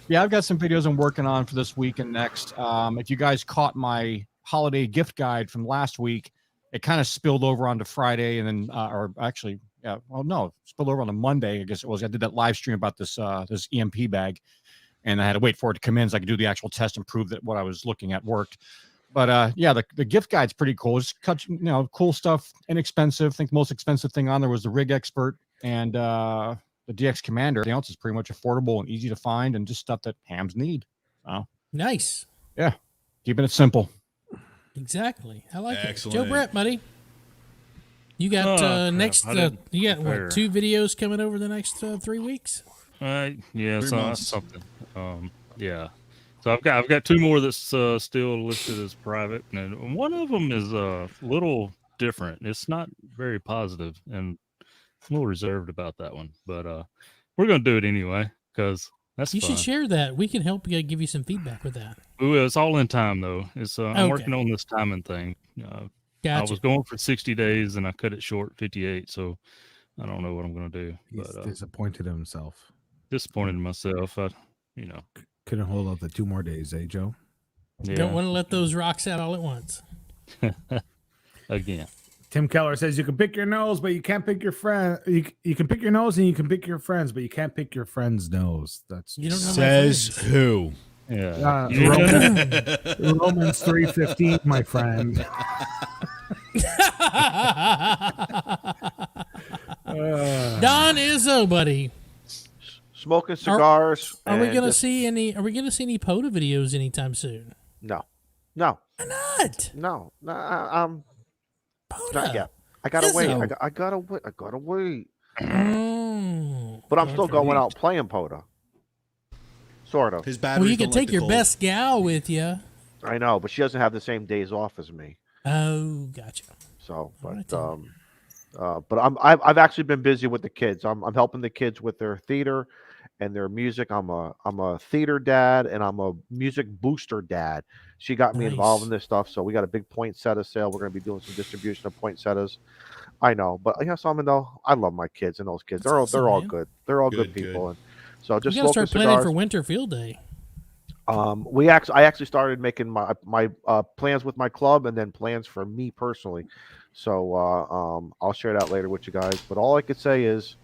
Yeah, I've got some videos I'm working on for this week and next. If you guys caught my holiday gift guide from last week, it kind of spilled over onto Friday, and then, spilled over on a Monday. I guess it was. I did that live stream about this EMP bag, and I had to wait for it to come in so I could do the actual test and prove that what I was looking at worked. But yeah, the gift guide's pretty cool. Just cool stuff, inexpensive. I think the most expensive thing on there was the Rig Expert and the DX Commander. Everything else is pretty much affordable and easy to find, and just stuff that hams need. So Nice. yeah, keeping it simple. Exactly. I like Excellent. it. Joe Brett, buddy. You got you got what, 2 videos coming over the next 3 weeks? Yeah, 3 so months. something. Yeah. So I've got 2 more that's still listed as private, and one of them is a little different. It's not very positive, and I'm a little reserved about that one. But we're gonna do it anyway because that's You fun. should share that. We can help you give you some feedback with that. We will. It's all in time though. It's I'm Okay. working on this timing thing. I Gotcha. was going for 60 days, and I cut it short 58. So I don't know what I'm gonna do. He's But disappointed in himself. disappointed in myself. Couldn't hold out the 2 more days, eh, Joe? Yeah. Don't want to let those rocks out all at once. Again. Tim Keller says you can pick your nose, but you can't pick your friend. You can pick your nose and you can pick your friends, but you can't pick your friend's nose. That's You don't know my Says friends. who? Yeah. Romans 3:15, my friend. Don Izzo, buddy. Smoking cigars. Are we and gonna just- see any? Are we gonna see any POTA videos anytime soon? No. Why not? No. POTA. Not yet. I gotta wait. Izzo. I gotta wait. I gotta wait. Mm. But I'm still going out playing POTA. Sort of. His Well, batteries you can don't like take the your cold. best gal with you. I know, but she doesn't have the same days off as me. Oh, gotcha. So, Alright but then. but I've actually been busy with the kids. I'm helping the kids with their theater and their music. I'm a theater dad and I'm a music booster dad. She got me involved in Nice. this stuff. So we got a big poinsettia sale. We're gonna be doing some distribution of poinsettias. I know, but I love my kids and those kids. That's They're awesome, all man. good. They're all good Good, good. people. And so just You gotta smoking start planning cigars. for Winter Field Day. I actually started making my plans with my club and then plans for me personally. So I'll share that later with you guys. But all I could say is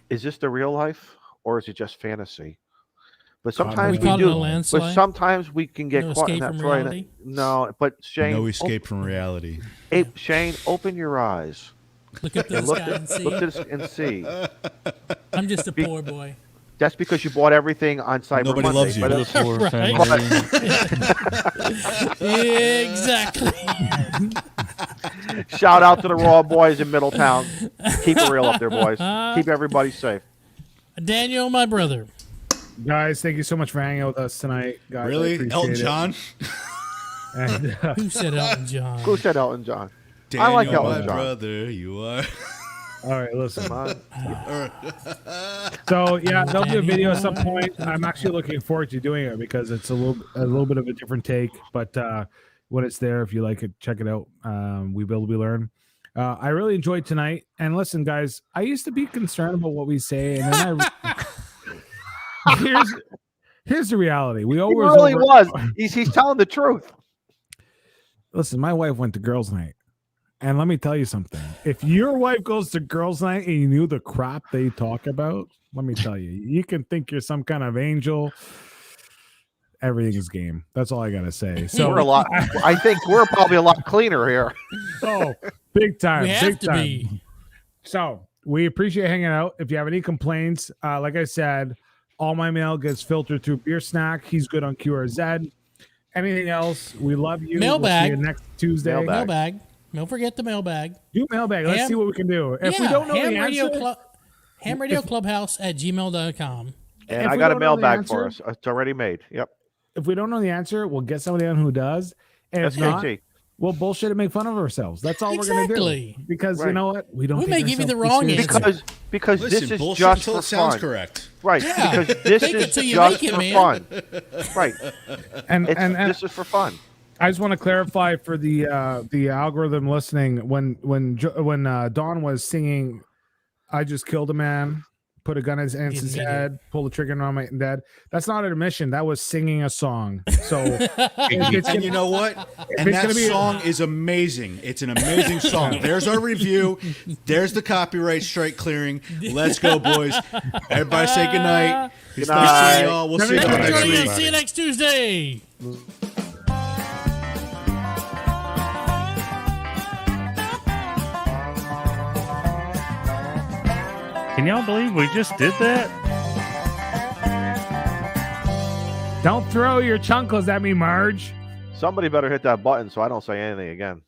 this the real life or is it just fantasy? But sometimes We caught do. in a landslide? But sometimes we can get No caught in escape that from right. reality? No, but Shane, No escape from reality. Shane, open your eyes. Look up to the Look sky and see. look to this and see. I'm just a poor boy. That's because you bought everything on Cyber Nobody Monday. loves you. but The it's- poor Right. family. Exactly. Shout out to the Raw boys in Middletown. Keep it real up there, boys. Keep everybody safe. Daniel, my brother. Guys, thank you so much for hanging out with us tonight. Guys, I Really? appreciate Elton it. John? And, Who said Elton John? Who said Elton John? Daniel, I like Elton my John. brother, you are. all right, listen. Come on. So yeah, they'll do a video at some point. I'm actually looking forward to doing it because it's a little bit of a different take. But when it's there, if you like it, check it out. We build, we learn. I really enjoyed tonight. And listen, guys, I used to be concerned about what we say, and then here's the reality. We He always really was. He's telling the truth. Listen, my wife went to girls' night. And let me tell you something. If your wife goes to girls' night and you knew the crap they talk about, let me tell you, you can think you're some kind of angel. Everything is game. That's all I gotta say. So We're a lot. I think we're probably a lot cleaner here. Oh, big time. We have Big to time. be. So we appreciate hanging out. If you have any complaints, like I said, all my mail gets filtered through Beer Snack. He's good on QRZ. Anything else? We love you. Mailbag. We'll see you next Tuesday. Mailbag. Don't forget the mailbag. Do mailbag. Let's Ham- see what we can do. If we don't know the answer, Ham Radio Clubhouse at gmail.com. And If I we got a don't know the mailbag for answer- us. It's already made. Yep. if we don't know the answer, we'll get somebody on who does. And if not, SKT. we'll bullshit and make fun of ourselves. That's all we're gonna Exactly. do. Because you Right. know what? We don't. We take may give you the ourselves wrong too answer. seriously. Because Listen, this is bullshit just until for it sounds fun. correct. Right. Yeah. Because this Fake it is till you just make it, for man. fun. Right. And This is for fun. I just want to clarify for the algorithm listening when Dawn was singing, "I just killed a man, put a gun in his head, pulled the trigger on my dad." That's not an admission. That was singing a song. So And you know what? And it's that gonna be- song is amazing. It's an amazing song. There's our review. There's the copyright strike clearing. Let's go, boys. Everybody say goodnight. It's nice seeing y'all. We'll see you Thanks for next joining week. us. See you next Tuesday. Can y'all believe we just did that? Don't throw your chunkles at me, Marge. Somebody better hit that button so I don't say anything again.